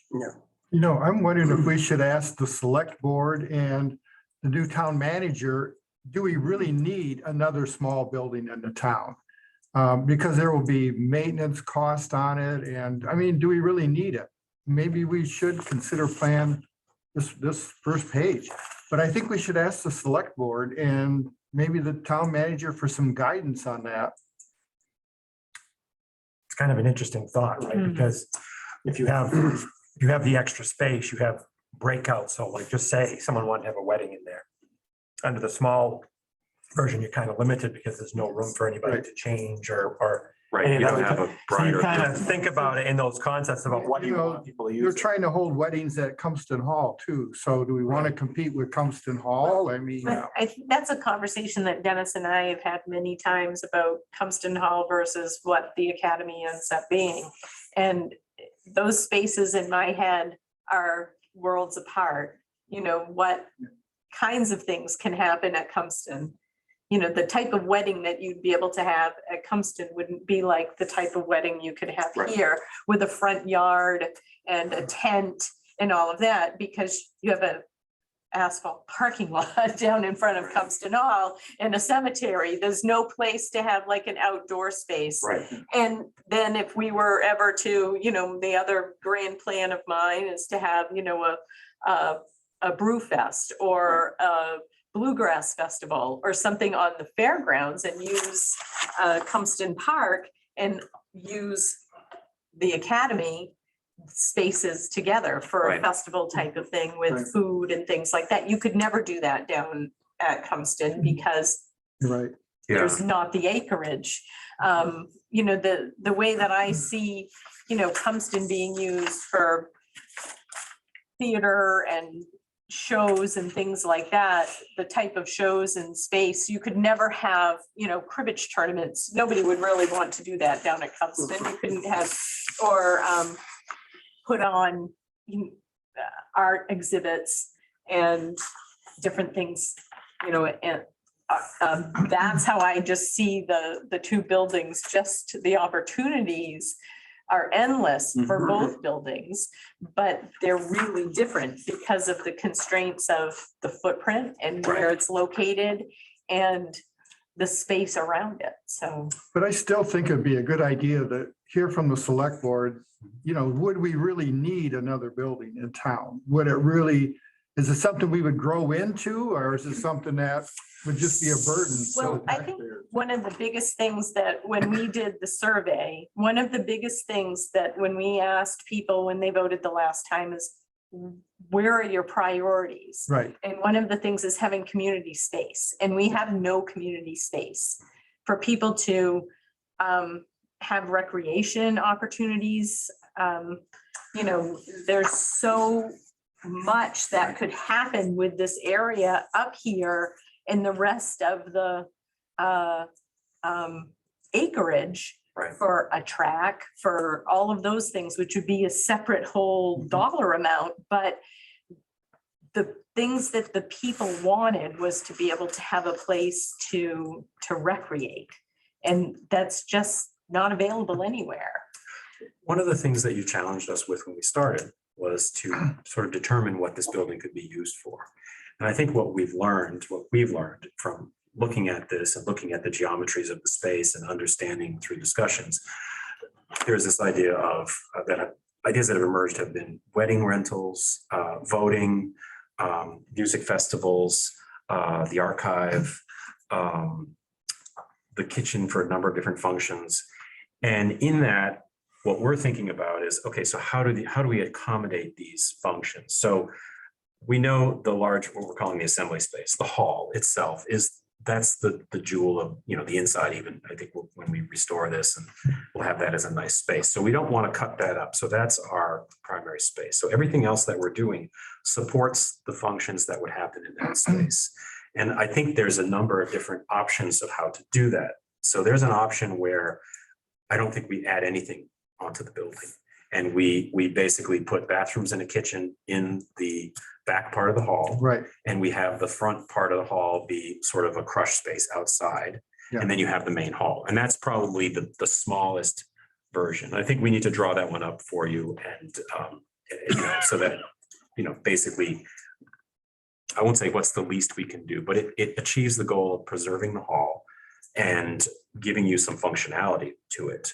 Yeah. I'm wondering if we should ask the select board and the new town manager, do we really need another small building in the town? Because there will be maintenance cost on it, and do we really need it? Maybe we should consider plan this first page, but I think we should ask the select board and maybe the town manager for some guidance on that. It's kind of an interesting thought, right? Mhm. Because if you have the extra space, you have breakouts. So like just say someone wanted to have a wedding in there. Under the small version, you're kind of limited because there's no room for anybody Right. to change or. Right, you don't have a So bride you or kind groom. of think about it in those concepts about what do you want people to You're use. trying to hold weddings at Cumston Hall too, so do we want to compete with Cumston Hall? But I think that's a conversation that Dennis and I have had many times about Cumston Hall versus what the academy ends up being. And those spaces in my head are worlds apart. What kinds of things can happen at Cumston? The type of wedding that you'd be able to have at Cumston wouldn't be like the type of wedding you could have Right. here with a front yard and a tent and all of that, because you have a asphalt parking lot down in front of Cumston Hall and a cemetery. There's no place to have like an outdoor space. Right, And then if we were ever to, the other grand plan of mine is to have, a brew fest or a bluegrass festival or something on the fairgrounds and use Cumston Park and use the academy spaces together for a Right. festival type of thing with Right. food and things like that. You could never do that down at Cumston because You're right. Yeah, there's not the acreage. You know, the way that I see, you know, Cumston being used for theater and shows and things like that, the type of shows and space, you could never have, you know, cribbage tournaments. Nobody would really want to do that down at Cumston. You couldn't have, or put on art exhibits and different things, you know, and that's how I just see the two buildings, just the opportunities are endless for both buildings, but they're really different because of the constraints of the footprint and where it's located and the space around it. So, But I still think it'd be a good idea to hear from the select board, you know, would we really need another building in town? Would it really, is it something we would grow into, or is it something that would just be a burden? for well, the I think taxpayers? one of the biggest things that when we did the survey, one of the biggest things that when we asked people when they voted the last time is, where are your priorities? Right, And one of the things is having community space, and we have no community space for people to have recreation opportunities. You know, there's so much that could happen with this area up here and the rest of the acreage Right. for a track, for all of those things, which would be a separate whole dollar amount, but the things that the people wanted was to be able to have a place to recreate. And that's just not available anywhere. one of the things that you challenged us with when we started was to sort of determine what this building could be used for. And I think what we've learned from looking at this and looking at the geometries of the space and understanding through discussions, there's this idea of ideas that have emerged have been wedding rentals, voting, music festivals, the archive, the kitchen for a number of different functions. And in that, what we're thinking about is, okay, so how do we accommodate these functions? So we know the large, what we're calling the assembly space, the hall itself that's the jewel of, you know, the inside. Even I think when we restore this, and we'll have that as a nice space. So we don't want to cut that up. So that's our primary space. So everything else that we're doing supports the functions that would happen in that space. And I think there's a number of different options of how to do that. So there's an option where I don't think we add anything onto the building. And we basically put bathrooms and a kitchen in the back part of the hall. right. And we have the front part of the hall be sort of a crush space outside. Yeah. And then you have the main hall. And that's probably the smallest version. I think we need to draw that one up for you and, you know, so that, you know, basically, I won't say what's the least we can do, but it achieves the goal of preserving the hall and giving you some functionality to it,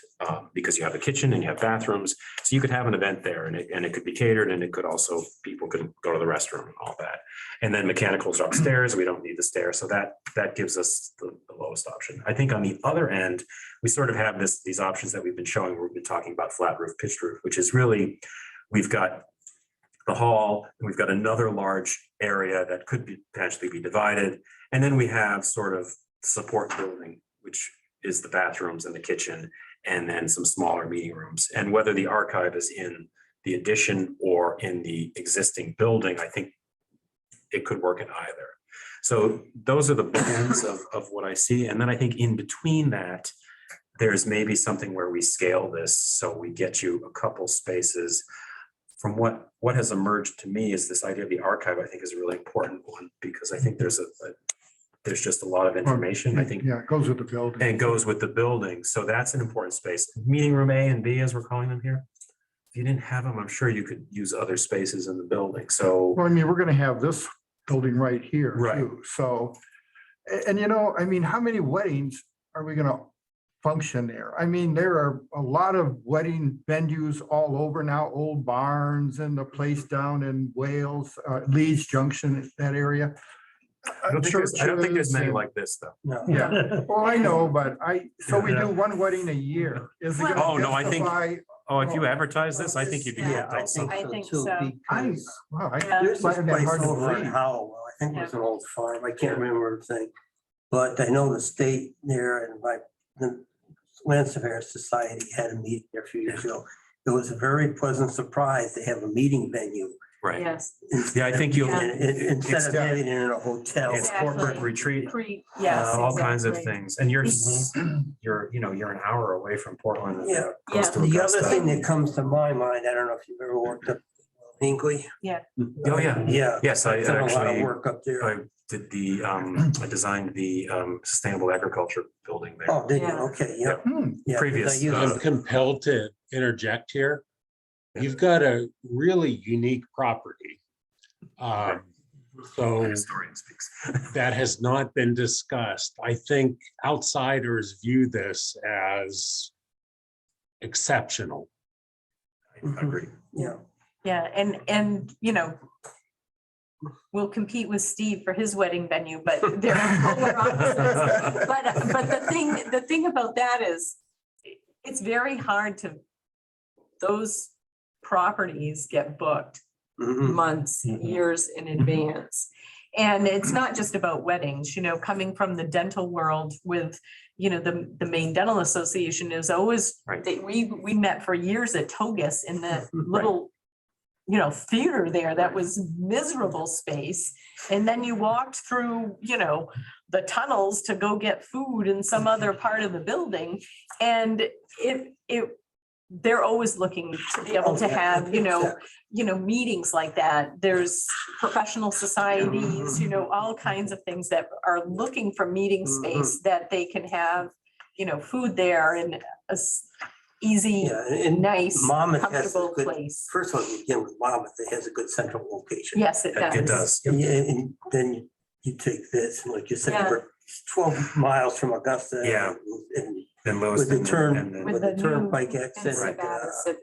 because you have a kitchen and you have bathrooms. So you could have an event there and it could be catered, and it could also, people could go to the restroom and all that. And then mechanicals are upstairs. We don't need the stairs. So that gives us the lowest option. I think on the other end, we sort of have these options that we've been showing. We've been talking about flat roof, pitched roof, which is really, we've got the hall, and we've got another large area that could potentially be divided. And then we have sort of support building, which is the bathrooms and the kitchen, and then some smaller meeting rooms. And whether the archive is in the addition or in the existing building, I think it could work in either. So those are the bookends of what I see. And then I think in between that, there's maybe something where we scale this. So we get you a couple spaces. From what has emerged to me is this idea of the archive, I think is a really important one, because I think there's just a lot of information, I think. Yeah, it goes with the building. And goes with the building. So that's an important space. Meeting room A and B, as we're calling them here. If you didn't have them, I'm sure you could use other spaces in the building. So, Well, I mean, we're gonna have this building right here Right. too, so. And you know, I mean, how many weddings are we gonna function there? I mean, there are a lot of wedding venues all over now, Old Barns and the place down in Wales, Leeds Junction, that area. I don't think there's Churches many and- like this, though. No. Yeah, well, I know, but so we Yeah. do one wedding a year. Is it gonna Oh, no, I think- justify Oh, if you advertise this, I think you'd be. Yeah, I also. think I so think too. so. Because Wow, Yeah. there's this find that place hard to over in believe. Howell, I think it was an old farm, I can't remember the thing. But I know the state there and the Land Surveyor Society had a meeting there a few years ago. It was a very pleasant surprise to have a meeting venue. Right. Yes. Yeah, I think you'll, Instead of having it in a hotel. it's corporate Exactly. retreat, Yes. all kinds of exactly. things. And you're you're an hour away from Portland. and Yeah. close to The other Augusta. thing that comes to my mind, I don't know if you've ever worked up Hinkley. Oh, yeah. Yeah. Yes, I I've done a lot of actually, work up there. I did I designed the sustainable agriculture building there. Oh, did you? Yeah. Okay, yeah. Hmm. Yeah, 'cause Previous, I used uh, to- I'm compelled to interject here. You've got a really unique property. So Historian speaks. that has not been discussed. I think outsiders view this as exceptional. I agree. Yeah. Yeah, and, we'll compete with Steve for his wedding venue, but they're polar opposites. But the thing about that is, it's very hard those properties get booked Mhm. months, Mhm. years in advance. And it's not just about weddings, coming from the dental world with, the Maine Dental Association is always, Right. we met for years at Togus in the little, theater there that was miserable space. And then you walked through, the tunnels to go get food in some other part of the building. And they're always looking to be able to have, meetings like that. There's professional societies, all kinds of things that are looking for meeting space that they can have, food there and easy, Yeah, and nice, Monmouth has a comfortable good, place. first one, you begin with Monmouth, it has a good central location. Yes, it It does. does. And then you take this, and like you said, Yeah. we're 12 miles from Augusta. Yeah. And And with Lewiston the and turn, then- With with the the new turnpike exit. Cincinnati,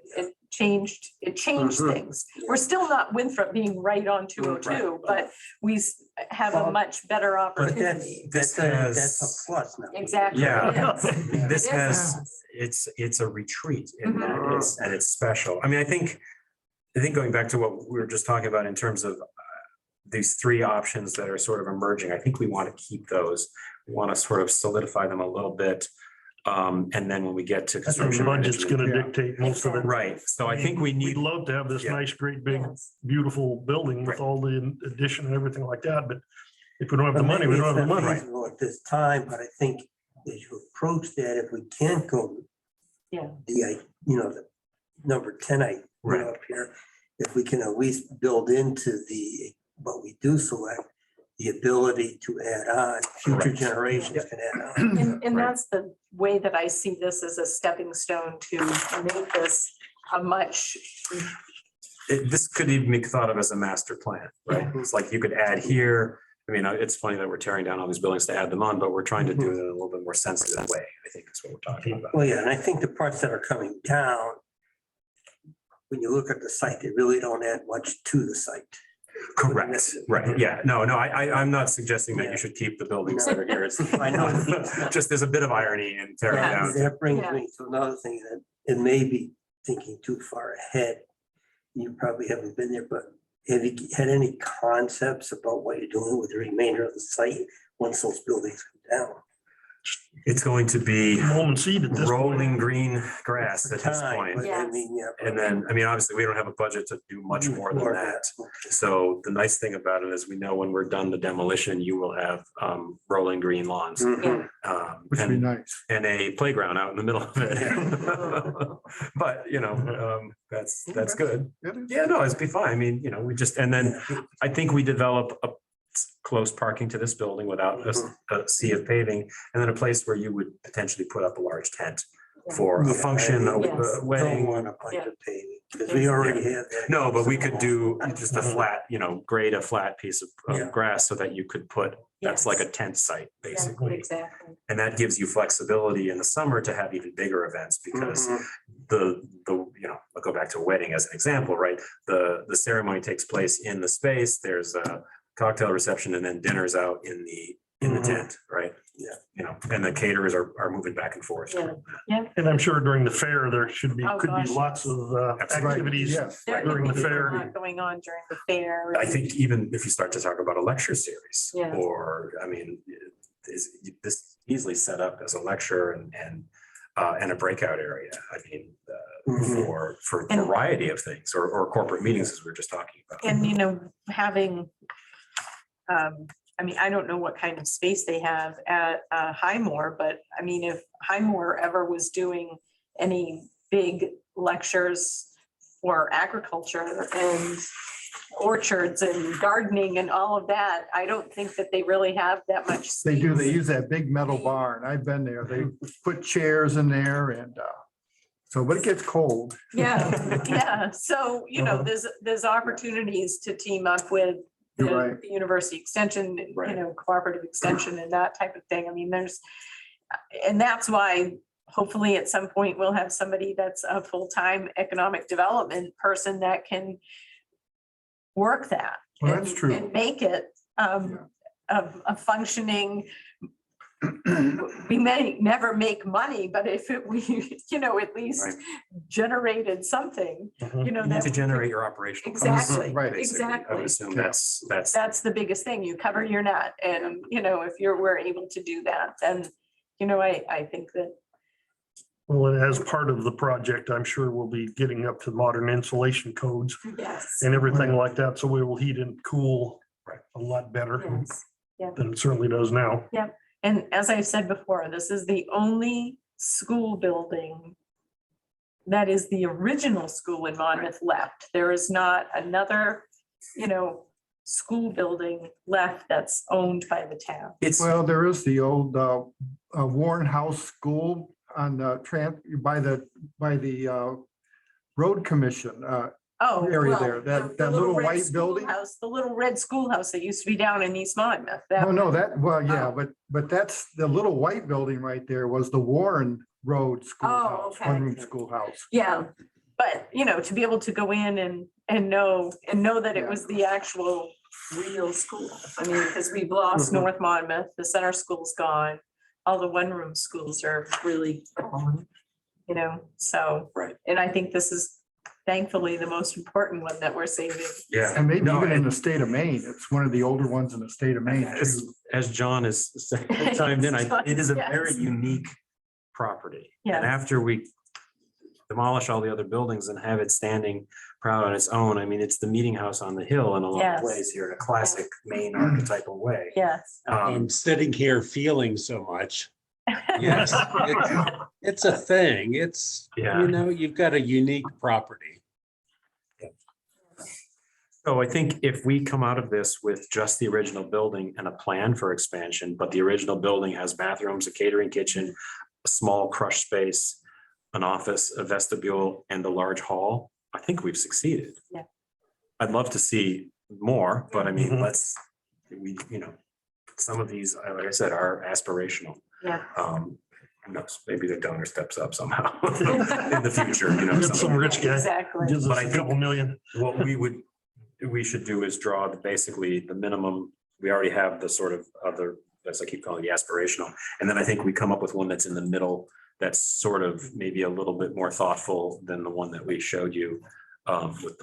it changed Mhm. things. We're still not Winthrop being right on 202, but we have a Well, much better But opportunity. that's This a plus now. Exactly. Yeah. It This is. has, it's a retreat in that Mhm. and it's special. I mean, I think going back to what we were just talking about in terms of these three options that are sort of emerging, I think we want to keep those. We want to sort of solidify them a little bit. And then when we get to The construction budget's management. gonna Yeah. dictate most of it. Right, so I think we We'd need, love to have this Yeah. nice, great, big, Yes. beautiful building with Right. all the addition and everything like that, but if we don't have the But money, we maybe don't have the it's not money. feasible at this time, but I think as you approach that, if we can't go. Yeah. The number 10, Right. up here, if we can at least build into what we do select, the ability to add on, future Correct. generations can add on. And Right. that's the way that I see this as a stepping stone to make this a much, this could even be thought of as a master plan, right? It's like you could add here. I mean, it's funny that we're tearing down all these buildings to add them on, but we're trying to do it in a little bit more sensitive way, I think is what we're talking about. Well, yeah, and I think the parts that are coming down, when you look at the site, they really don't add much to the site. Correct, right, yeah, no, I'm not suggesting that you should keep the buildings that are here. It's I know. just, there's a bit of irony in tearing Yeah. down. That brings Yeah. me to another thing that it may be thinking too far ahead. You probably haven't been there, but have you had any concepts about what you're doing with the remainder of the site once those buildings come down? It's going to be Home and seed at this point. rolling green grass For at this time, point. but I Yes. mean, yeah. And then, I mean, obviously, we don't have a budget to do much more than that. So the nice thing about it is we know when we're done the demolition, you will have rolling green lawns. Mhm. Which would be And nice. a playground out in the middle of it. But, that's good. It is. Yeah, no, it'd be fine. I mean, we just, and then I think we develop a close parking to this building without a sea of paving, and then a place where you would potentially put up a large tent for a Yeah, function, a Yes. Don't wedding. want a bunch Yeah. of paving, because we already have that. No, but we could do just a flat, grade a flat piece of Yeah. grass so that you could put, that's like a Yes. tent site, Yeah, basically. exactly. And that gives you flexibility in the summer to have even bigger events because Mhm. I'll go back to a wedding as an example, right? The ceremony takes place in the space, there's a cocktail reception and then dinner's out in the Mhm. tent, right? You know, and the caterers are moving back and forth. Yeah. And I'm sure during the fair, there should be, Oh, could be gosh, lots of Absolutely. activities. Yes. There During could the be a fair. lot going on during the fair. I think even if you start to talk about a lecture series, Yeah. or, I mean, this easily set up as a lecture and a breakout area. I mean, Mhm. for a And- variety of things, or corporate meetings, as we were just talking about. And, you know, having, I mean, I don't know what kind of space they have at Highmore, but I mean, if Highmore ever was doing any big lectures for agriculture and orchards and gardening and all of that, I don't think that they really have that much. They do, they space. use that big metal barn. I've been there. They put chairs in there and, so, but it gets cold. Yeah, yeah. So, you know, there's opportunities to team up with the You're right. the university extension, you Right. know, cooperative extension and that type of thing. I mean, and that's why hopefully at some point we'll have somebody that's a full-time economic development person that can work that. Well, that's and- true. And make it a functioning, we may never make money, but if we, you know, at least Right. generated something, Mhm. you know. You need that to we could- generate your operational. costs, Exactly, Right. basically. I would exactly. assume that's. That's the biggest thing. You cover your net and, you know, if we're able to do that, then, you know, I think that, Well, and as part of the project, I'm sure we'll be getting up to modern insulation codes yes. and everything like that. So we will heat and cool Right. a lot better Yes. than it certainly does now. And as I said before, this is the only school building that is the original school in Monmouth left. There is not another, you know, school building left that's owned by the town. It's, Well, there is the old Warren House School on by the road commission. Oh, Area well, there, the that little red white building? schoolhouse, the little red schoolhouse that used to be down in East Monmouth. that Oh, no, one. well, yeah, Oh. but that's the little white building right there was the Warren Road Schoolhouse, okay. one-room schoolhouse. Yeah, but you know, to be able to go in and know that it Yeah. was the actual real school. I mean, because we've lost North Monmouth, the center school's gone, all the one-room schools are really gone. You know, so. Right. And I think this is thankfully the most important one that we're saving. yeah. And maybe No, even in and the state of Maine, it's one of the older ones in the state of Maine. As, too. as John has chimed in, it is a very Yes. unique property. And Yes. after we demolish all the other buildings and have it standing proud on its own, I mean, it's the meeting house on the hill in a lot Yes. of ways here in a classic Maine archetypal way. Yes. I'm sitting here feeling so much. Yes, it's a thing. It's, Yeah. you know, you've got a unique property. So I think if we come out of this with just the original building and a plan for expansion, but the original building has bathrooms, a catering kitchen, a small crush space, an office, a vestibule, and a large hall, I think we've succeeded. Yeah. I'd love to see more, but I mean, Mhm. you know, some of these, like I said, are aspirational. Yeah. Who knows, maybe the donor steps up somehow in the future, you know. Get some rich guy, Exactly. gives But us I a think- couple million. What we should do is draw basically the minimum. We already have the sort of other, as I keep calling it, the aspirational. And then I think we come up with one that's in the middle, that's sort of maybe a little bit more thoughtful than the one that we showed you with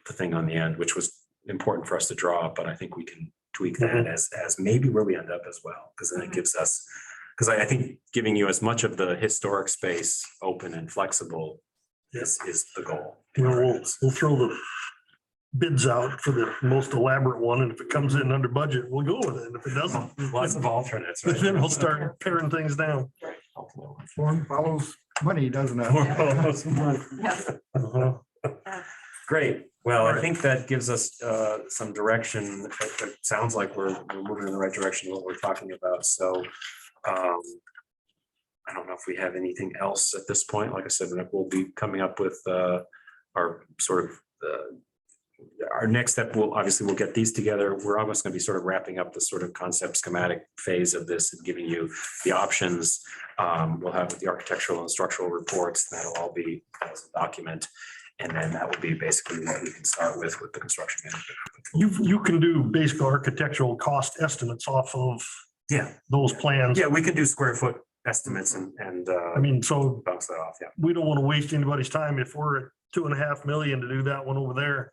the thing on the end, which was important for us to draw, but I think we can tweak that as maybe where we end up as well. Because then it gives us, because I think giving you as much of the historic space open and flexible is the goal. You know, we'll throw the bids out for the most elaborate one, and if it comes in under budget, we'll go with it. And if it doesn't, Lots of alternates. right? then we'll start paring things down. Form follows money, doesn't it? Yeah. Uh-huh. Great. Well, I think that gives us some direction. It sounds like we're moving in the right direction, what we're talking about. So I don't know if we have anything else at this point. Like I said, we'll be coming up with our sort of our next step. We'll get these together. We're almost going to be sort of wrapping up the sort of concept schematic phase of this and giving you the options. We'll have the architectural and structural reports. That'll all be as a document. And then that will be basically what we can start with the construction management. You can do basic architectural cost estimates off of Yeah, those plans. yeah, we can do square foot estimates and I mean, so bounce that off, yeah. we don't want to waste anybody's time if we're at 2.5 million to do that one over there.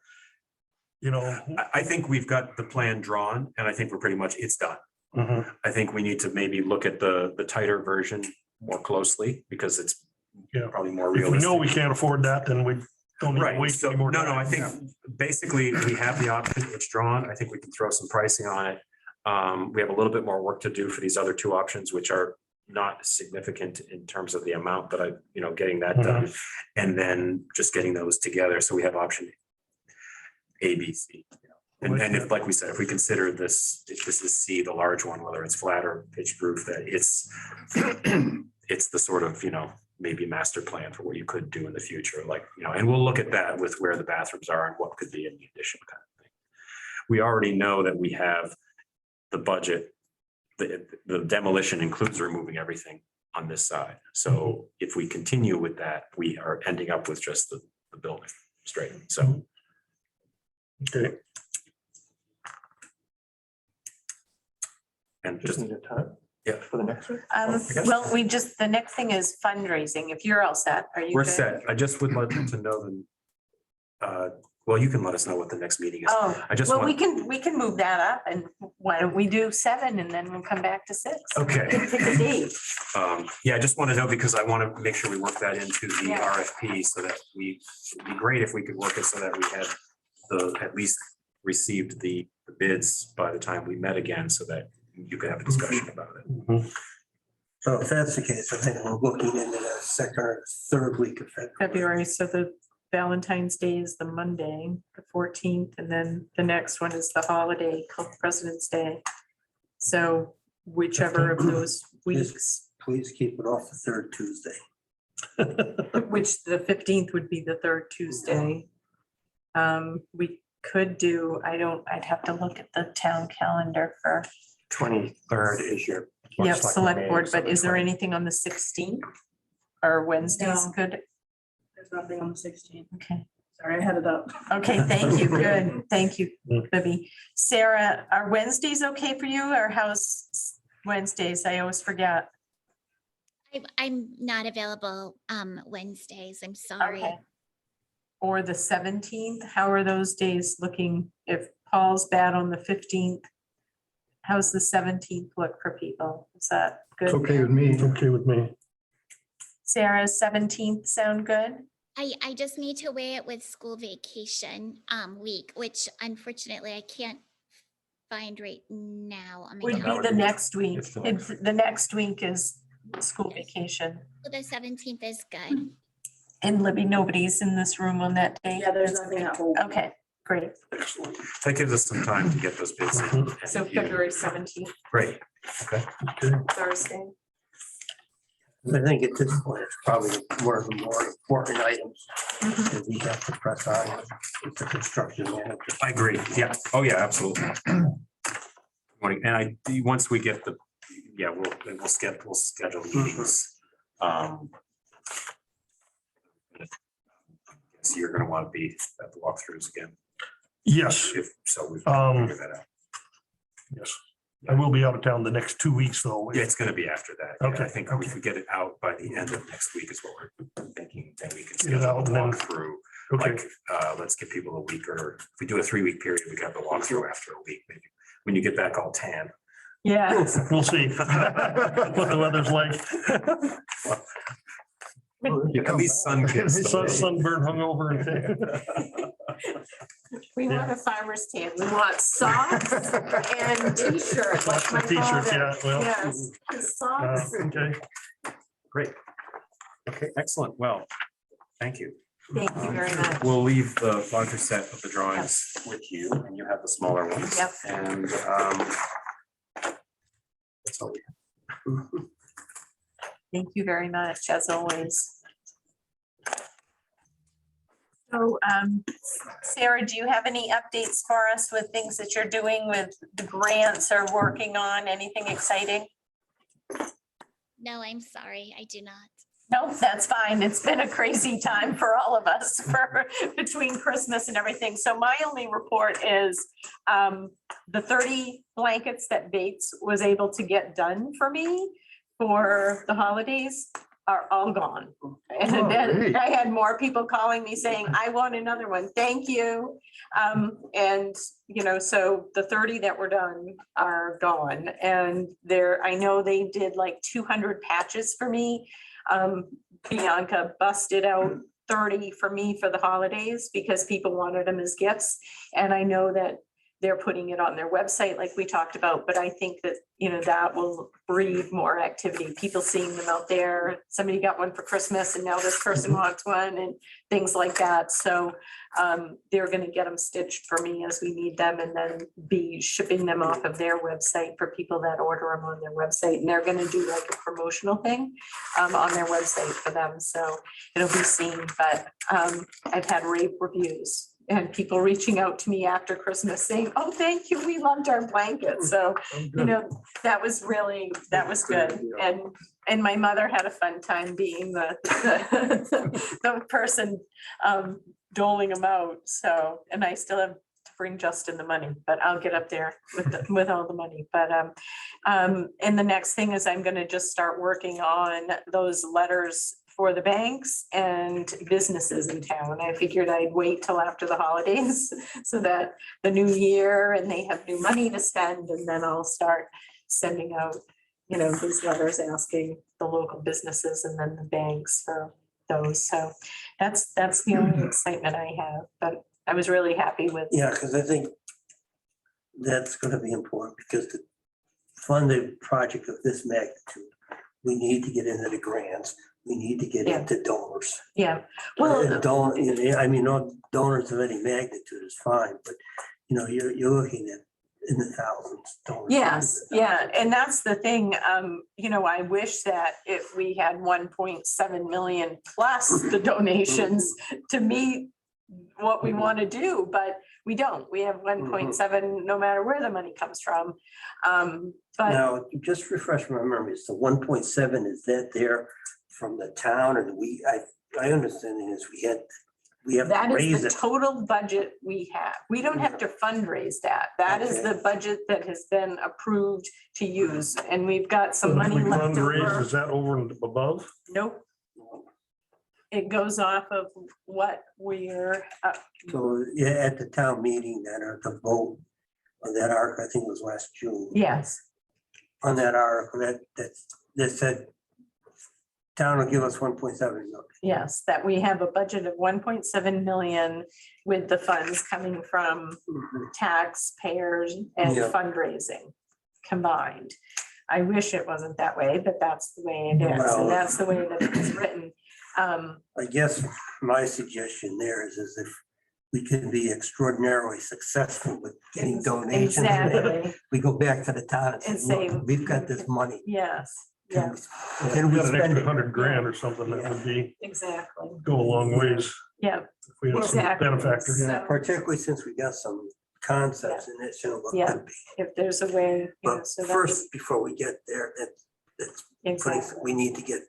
You know. I think we've got the plan drawn and I think we're pretty much, it's done. Mhm. I think we need to maybe look at the tighter version more closely because it's Yeah. probably more If we realistic. know we can't afford that, then we don't need to Right, waste so, any no, more no, time. I think basically we have the option, it's drawn, I think we can throw some pricing on it. We have a little bit more work to do for these other two options, which are not significant in terms of the amount, but getting that done. And then just getting those together, so we have option A, B, C. And if, like we said, if we consider this, if this is C, the large one, whether it's flat or pitched roof, that it's the sort of, maybe master plan for what you could do in the future, like, and we'll look at that with where the bathrooms are and what could be in the addition kind of thing. We already know that we have the budget, the demolition includes removing everything on this side. So if we continue with that, we are ending up with just the building straight, so. Okay. And just, yeah, For the next one? Well, the next thing is fundraising. If you're all set, are you? we're good? set. I just would like to know well, you can let us know what the next meeting is. Oh, I just well, want, we can move that up and why don't we do 7 and then we'll come back to 6. okay. Pick a date. Yeah, I just want to know because I want to make sure we work that into the Yeah. RFP so that it'd be great if we could work it so that we had at least received the bids by the time we met again so that you could have a discussion about it. Mhm. So if that's the case, I think we're looking into the second or third week of February. February, so the Valentine's Day is the Monday, the 14th, and then the next one is the holiday called President's Day. So whichever of those weeks, Please keep it off the third Tuesday. which the 15th would be the third Tuesday. We could do, I'd have to look at the town calendar for, 23rd is your. yep, Selectmen select meeting, board, so but the is there 20th. anything on the 16th? Or Wednesdays No. good? There's nothing on the 16th. Okay. Sorry, I had it up. Okay, thank you, good, thank you, Mm. Libby. Sarah, are Wednesdays okay for you, or how's Wednesdays? I always forget. I'm not available Wednesdays. I'm sorry. Okay. Or the 17th, how are those days looking? If Paul's bad on the 15th, how's the 17th look for people? Is that It's good? okay with me. It's okay with me. Sarah, 17th sound good? I just need to weigh it with school vacation week, which unfortunately I can't find right now on my Would be calendar. the next week. It's the next The next week is school vacation. So the 17th is good. And Libby, nobody's in this room on that day? Yeah, there's nothing at home. Okay, great. Excellent. That gives us some time to get those bids in. and So you- February 17th, Great, okay. Thursday. I think at this point, it's probably one of the more important items that we have to press on with the construction manager. I agree, yeah, oh, yeah, absolutely. And once we get we'll schedule meetings. So you're gonna want to be at the walkthroughs again, Yes, if so, we've Um, figured that out. yes. I will be out of town the next 2 weeks though. Yeah, it's gonna be after that. Yeah, Okay, I think okay. if we get it out by the end of next week is what we're thinking, then we can Get it schedule out a and then- walkthrough. Okay, Like, let's give people a week, or if we do a 3-week period, we can have the walkthrough after a week, maybe, when you get back all tan. Yeah. we'll see what the weather's like. At least sun kissed. Sunburn hungover and. We want a farmer's tan. We want socks and t-shirts like my T-shirts, father. yeah, well. Yes, socks. Okay, Great. Okay, excellent. Well, thank you. Thank you very much. We'll leave the larger set of the drawings with you, and you have the smaller ones. Yep. And that's all we have. Thank you very much, as always. So, Sarah, do you have any updates for us with things that you're doing with the grants or working on? Anything exciting? No, I'm sorry. I do not. No, that's fine. It's been a crazy time for all of us for between Christmas and everything. So my only report is the 30 blankets that Bates was able to get done for me for the holidays are all gone. And Oh, then great. I had more people calling me saying, I want another one. Thank you. And you know, so the 30 that were done are gone. And I know they did like 200 patches for me. Bianca busted out 30 for me for the holidays because people wanted them as gifts. And I know that they're putting it on their website like we talked about, but I think that, you know, that will breed more activity, people seeing them out there. Somebody got one for Christmas and now this person wants one and things like that. So they're gonna get them stitched for me as we need them and then be shipping them off of their website for people that order them on their website. And they're gonna do like a promotional thing on their website for them. So it'll be seen, but I've had rave reviews. And people reaching out to me after Christmas saying, oh, thank you, we loved our blankets. So, you know, that was good. And my mother had a fun time being the person doling them out. So, and I still have to bring Justin the money, but I'll get up there with all the money. But, and the next thing is I'm gonna just start working on those letters for the banks and businesses in town. I figured I'd wait till after the holidays so that the new year and they have new money to spend, and then I'll start sending out, you know, these letters asking the local businesses and then the banks for those. So that's the only excitement I have, but I was really happy with. Yeah, because I think that's gonna be important because to fund a project of this magnitude, we need to get into the grants. We need to get Yeah. into donors. Yeah, well, I mean, no donors of any magnitude is fine, but you know, you're looking at in the thousands. Donors in yes, the yeah, thousands. and that's the thing, you know, I wish that if we had 1.7 million plus the donations to meet what we want to do, but we don't. We have 1.7 no matter where the money comes from. But Now, just refresh my memory, so 1.7, is that there from the town, and I understand is we have that to is raise the it. total budget we have. We don't have to fundraise that. That is Okay. the budget that has been approved to use, and we've got some So if money we left fundraise, over. is that over and above? Nope. It goes off of what we're, So, yeah, at the town meeting, that or the vote on that article, I think it was last June. yes, On that article, that said, town will give us 1.7 million. yes, that we have a budget of 1.7 million with the funds coming from taxpayers and Yeah. fundraising combined. I wish it wasn't that way, but that's the way it is, Well- and that's the way that it's written. I guess my suggestion there is if we can be extraordinarily successful with getting donations. Exactly, We go back to the town and And say, say- "Look, we've got this money. yes, Can yeah, we- Can We we got an spend extra it?" 100 grand or something that would be, exactly, go a long ways. yeah, If we have some exactly. benefactors. So Particularly since we got some concepts in it, you know, what Yeah. could be. if there's a way, you know, But so that's first, before we get there, that's putting, exactly, we need to get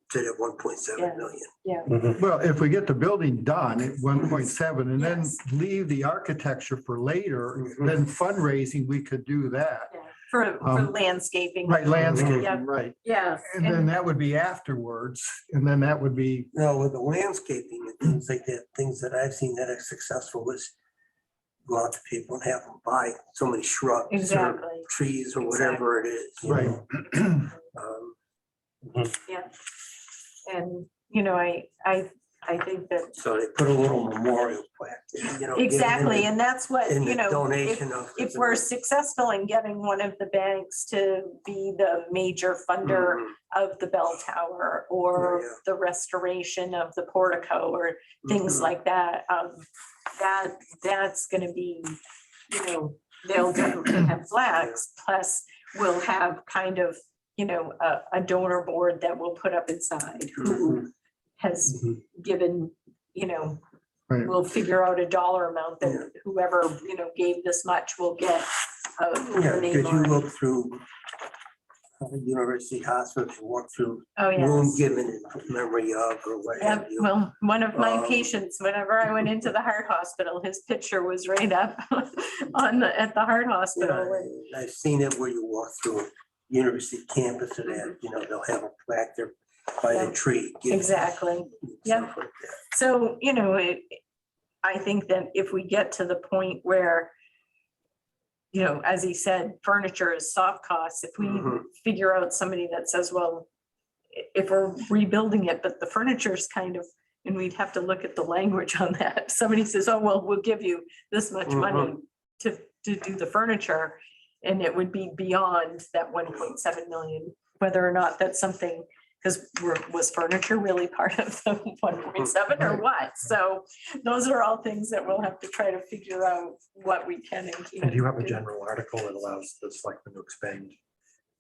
to that 1.7 Yeah. million. yeah, Mhm. Well, if we get the building done at 1.7 and then Yes. leave the architecture for later, Mhm. then fundraising, we could do that. yeah, for landscaping. Right, landscaping, Yeah. right. Yeah, And then that would be afterwards, and then that would be, No, with the landscaping and things like that, things that I've seen that are successful is go out to people and have them buy so many shrubs or exactly, trees or whatever it is. you right. know. Um, yeah. And, you know, I think that, So they put a little memorial plaque, there, you know. give exactly, in and that's what, the- in you the know, donation of. if we're successful in getting one of the banks to be the major funder Mhm. of the bell tower or Yeah, yeah. the restoration of the portico or things Mhm. like that, that's gonna be, you know, they'll definitely have flags, plus we'll have kind of, you know, a donor board that we'll put up inside who has Mhm. given, you know, Right. we'll figure out a dollar amount Yeah. that whoever, you know, gave this much will get Yeah, a name because you on it. look through University Hospital, if you walk through Oh, room yes. given in memory of or what Yeah, have you. well, one of my Um, patients, whenever I went into the heart hospital, his picture was right up at the heart Yeah, hospital. and- I've seen it where you walk through a university campus and that, they'll have a plaque there by Yeah. the tree. you know, Exactly. stuff Yeah. like that. So, I think that if we get to the point where, as he said, furniture is soft costs, if we Mhm. figure out somebody that says, well, if we're rebuilding it, but the furniture is kind of, and we'd have to look at the language on that. Somebody says, oh, well, we'll give you this much money to do the furniture. And it would be beyond that 1.7 million, whether or not that's something, because was furniture really part of the 1.7 or what? So those are all things that we'll have to try to figure out what we can and can't. And do you have a do. general article that allows the selectmen to expend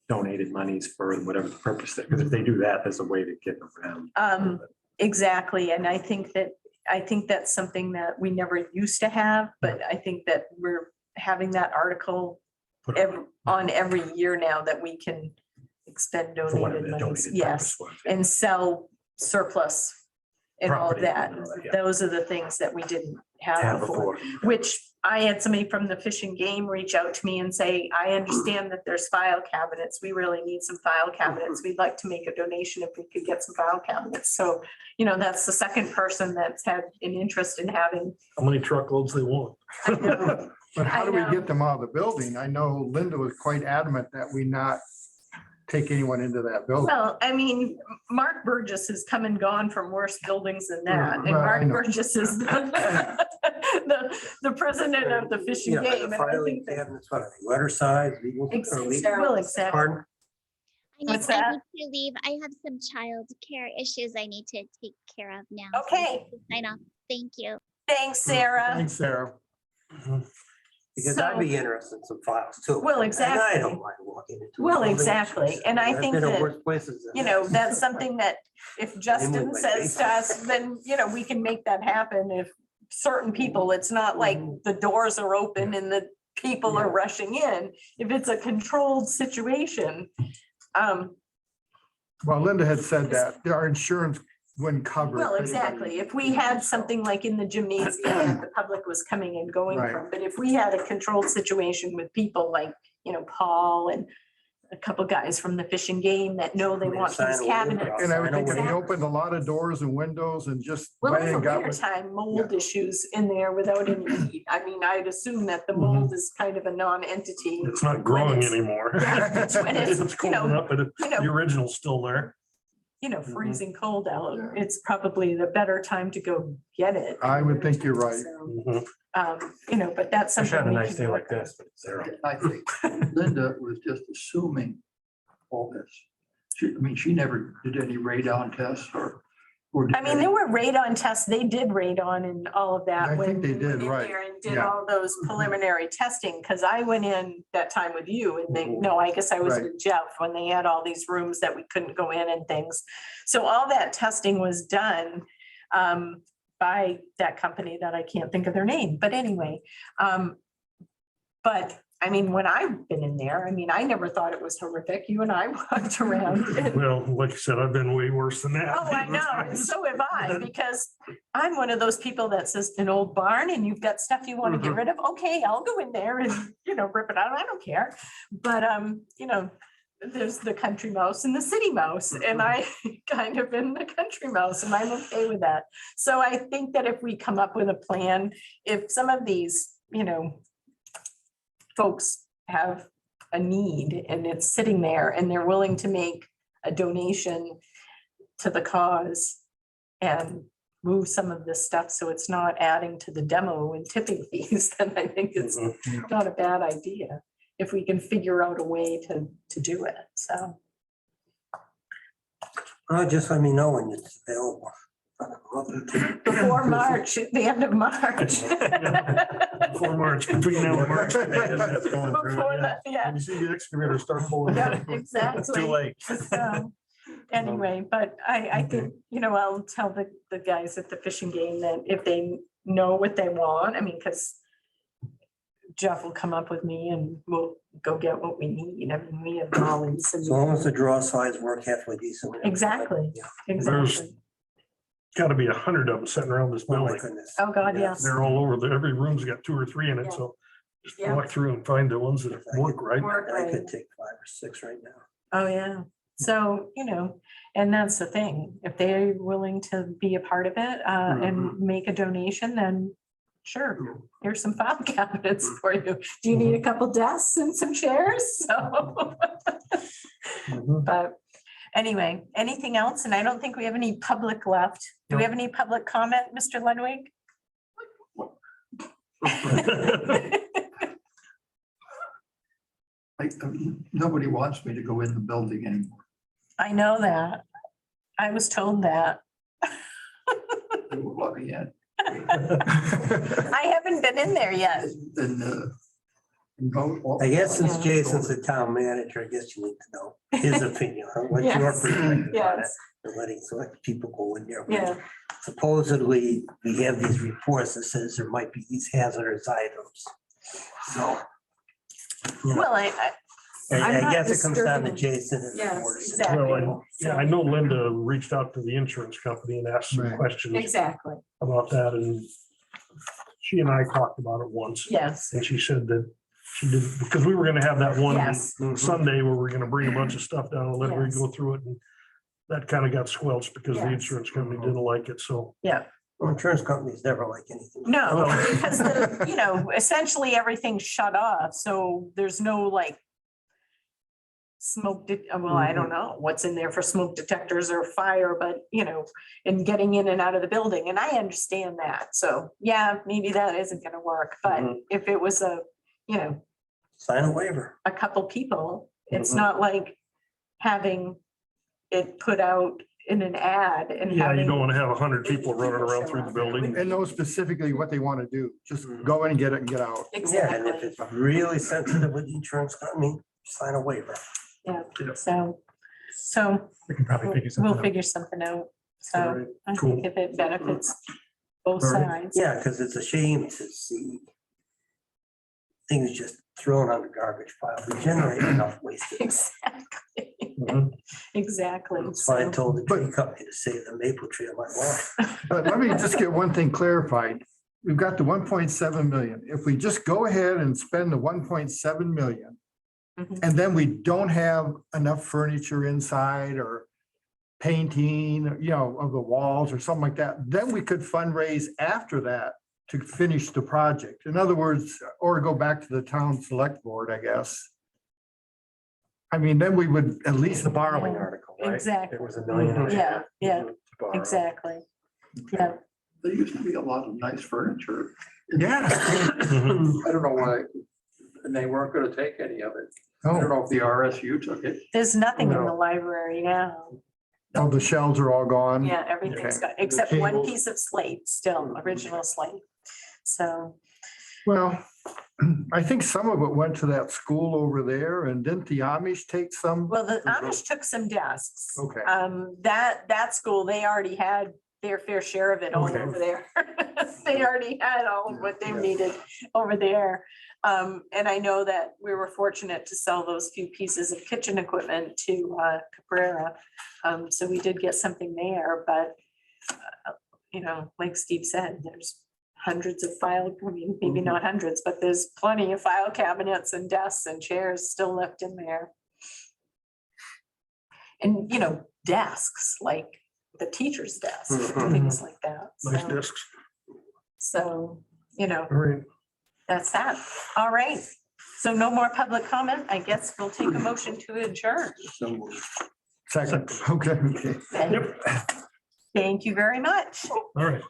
donated monies for whatever the purpose? Because if they do that, there's a way to get around. Exactly, and I think that's something that we never used to have, but I think that we're having that article Put it on every year now that we can expend for whatever donated the monies, donated yes, purpose was. and sell surplus and all of Property that. and all that, yeah. Those are the things that we didn't have Have before. before. Which I had somebody from the Fish and Game reach out to me and say, I understand that there's file cabinets. We really need some file cabinets. We'd like to make a donation if we could get some file cabinets. So, that's the second person that's had an interest in having. How many truckloads they want? I know. But how I do we know. get them out of the building? I know Linda was quite adamant that we not take anyone into that building. Well, Mark Burgess has come and gone from worse buildings than that. And Right, I Mark know. Burgess is the president of the Fish and Yeah, Game. the and I filing think that- cabinets, what are they, letter size, legal? or legal? Well, exactly. Pardon? What's I that? need to leave. I have some child care issues I need to take care of now. so I Okay. have to sign off. Thank you. Thanks, Sarah. Thanks, Sarah. Because I'd be interested in some files too. Well, And I exactly. don't mind walking into. a Well, building. exactly. And I I've think been in that, worse places than this. that's something that if Justin my says to us, then, we can make that happen. If certain people, it's not like the doors are open and the people are rushing in. If it's a controlled situation, Well, Linda had said that our insurance wouldn't cover. well, if exactly. anybody- If we had something like in the gymnasium that the public was coming and going Right. from, but if we had a controlled situation with people like, Paul and a couple guys from the Fish and Game that know they I mean, want sign these a waiver, cabinets. And I would think if Exactly. he opened a lot of doors and windows and just Well, went in the and got. winter what- time, mold issues in there without any heat. I'd assume that the mold is kind of a non-entity. It's not growing it's- anymore. Yeah, it's when it's, It's cold enough, but you know, the original's still there. freezing cold out. Yeah. It's probably the better time to go get it. I would think you're right. So, Mhm. but that's I something. had a we nice can day work like this, but it's zero. I think Linda was just assuming all this. She never did any radon tests or. on. There were radon tests. They did radon and all of that. I when think they we did, went in right. there And did Yeah. all those preliminary testing, because I went in that time with you and I guess I was Right. with Jeff when they had all these rooms that we couldn't go in and things. So all that testing was done by that company that I can't think of their name, but anyway. But when I've been in there, I never thought it was horrific. You and I walked around. and- Well, like you said, I've been way worse than that. Oh, I know, and so have I, because I'm one of those people that says an old barn and you've got stuff you want to get rid of. Okay, I'll go in there and, rip it out. I don't care. But, there's the country mouse and the city mouse, and I kind of am the country mouse, and I'm okay with that. So I think that if we come up with a plan, if some of these, folks have a need and it's sitting there and they're willing to make a donation to the cause and move some of this stuff so it's not adding to the demo and tipping fees, then I think it's Mhm. not a bad idea if we can figure out a way to do it. So, Just let me know when it's available. before March, at the end of March. Before March, between now and March. Before that, yeah, When you see the excavator start pulling. yeah, It's exactly. too late. So, anyway, but I think, I'll tell the guys at the Fish and Game that if they know what they want, because Jeff will come up with me and we'll go get what we need. I mean, we have dollies and. As long as the draw size work halfway decent. Exactly. Yeah. Exactly. Gotta be 100 of them sitting around this Oh, my building. goodness. Oh, God, Yeah. yes. They're all over there. Every room's got 2 or 3 in it, Yeah. so just Yeah. walk through and find the ones that work right. Work I right. could take 5 or 6 right now. Oh, yeah. So, and that's the thing. If they're willing to be a part of it and make a donation, then sure, here's some file cabinets for you. Do you need a couple desks and some chairs? So. But anyway, anything else? And I don't think we have any public left. Do we have any public comment, Mr. Ludwig? Nobody wants me to go in the building anymore. I know that. I was told that. They won't let me in. I haven't been in there yet. I guess since Yeah. Jason's the town manager, I guess you need to know his opinion on what your Yes. perspective on it. Yes. And letting select people go in there. Yeah. Supposedly, we have these reports that says there might be these hazardous items. So. you know, Well, I'm I not guess it comes down to disturbing. Jason. and the Yes, board. exactly. Well, yeah, I know Linda reached out to the insurance company and asked some Right. questions exactly. about that, and she and I talked about it once. Yes. And she said that she didn't, because we were gonna have that one Yes. Sunday where we're gonna bring a bunch of stuff down and let her Yes. go through it, and that kind of got squelched because the Yes. insurance company didn't like it, so. Yeah. Well, insurance companies never like anything. No, because essentially everything's shut off. So there's no like smoke, well, I don't know what's in there for smoke detectors or fire, but and getting in and out of the building. And I understand that. So yeah, maybe that isn't going to work. But if it was Sign a waiver. a couple people, it's not like having it put out in an ad and Yeah, you having. don't want to have 100 people running around through the building. And know specifically what they want to do. Just go in and get it and get out. Yeah, and if Exactly. it's really sensitive with the insurance company, sign a waiver. Yeah. So We can probably figure something we'll out. figure something out. So Alright, I cool. think if it benefits both Alright. sides. Yeah, because it's a shame to see things just thrown on the garbage pile. We generate enough waste. Exactly. Mhm. Exactly. That's why I So- told the tree company to save the maple tree on my lawn. But let me just get one thing clarified. We've got the 1.7 million. If we just go ahead and spend the 1.7 million, Mhm. and then we don't have enough furniture inside or painting, of the walls or something like that, then we could fundraise after that to finish the project. In other words, or go back to the town select board, I guess. I mean, then we would at least The borrowing article, right? Exactly. It was $1.5 million. Yeah, yeah, to borrow. exactly. Yeah. There used to be a lot of nice furniture. Yeah. Mhm. I don't know why, and they weren't gonna take any of it. I don't Oh, know if the RSU took it. There's nothing in the No. library now. oh, the shells are all gone. Yeah, everything's Okay. got, except one tables. piece of slate still, original slate. So, Well, I think some of it went to that school over there, and didn't the Amish take some? well, the Amish took some desks. Okay. That school, they already had their fair share of it all Okay. over there. They already had all of what they needed over there. And I know that we were fortunate to sell those few pieces of kitchen equipment to Caprera. So we did get something there, but like Steve said, there's hundreds of file, I mean, maybe not hundreds, but there's plenty of file cabinets and desks and chairs still left in there. And, desks, like the teacher's desk, things like that. Nice So- discs. So, All right. that's that. All right. So no more public comment. I guess we'll take a motion to adjourn. Second, okay. Thank you very much. All right.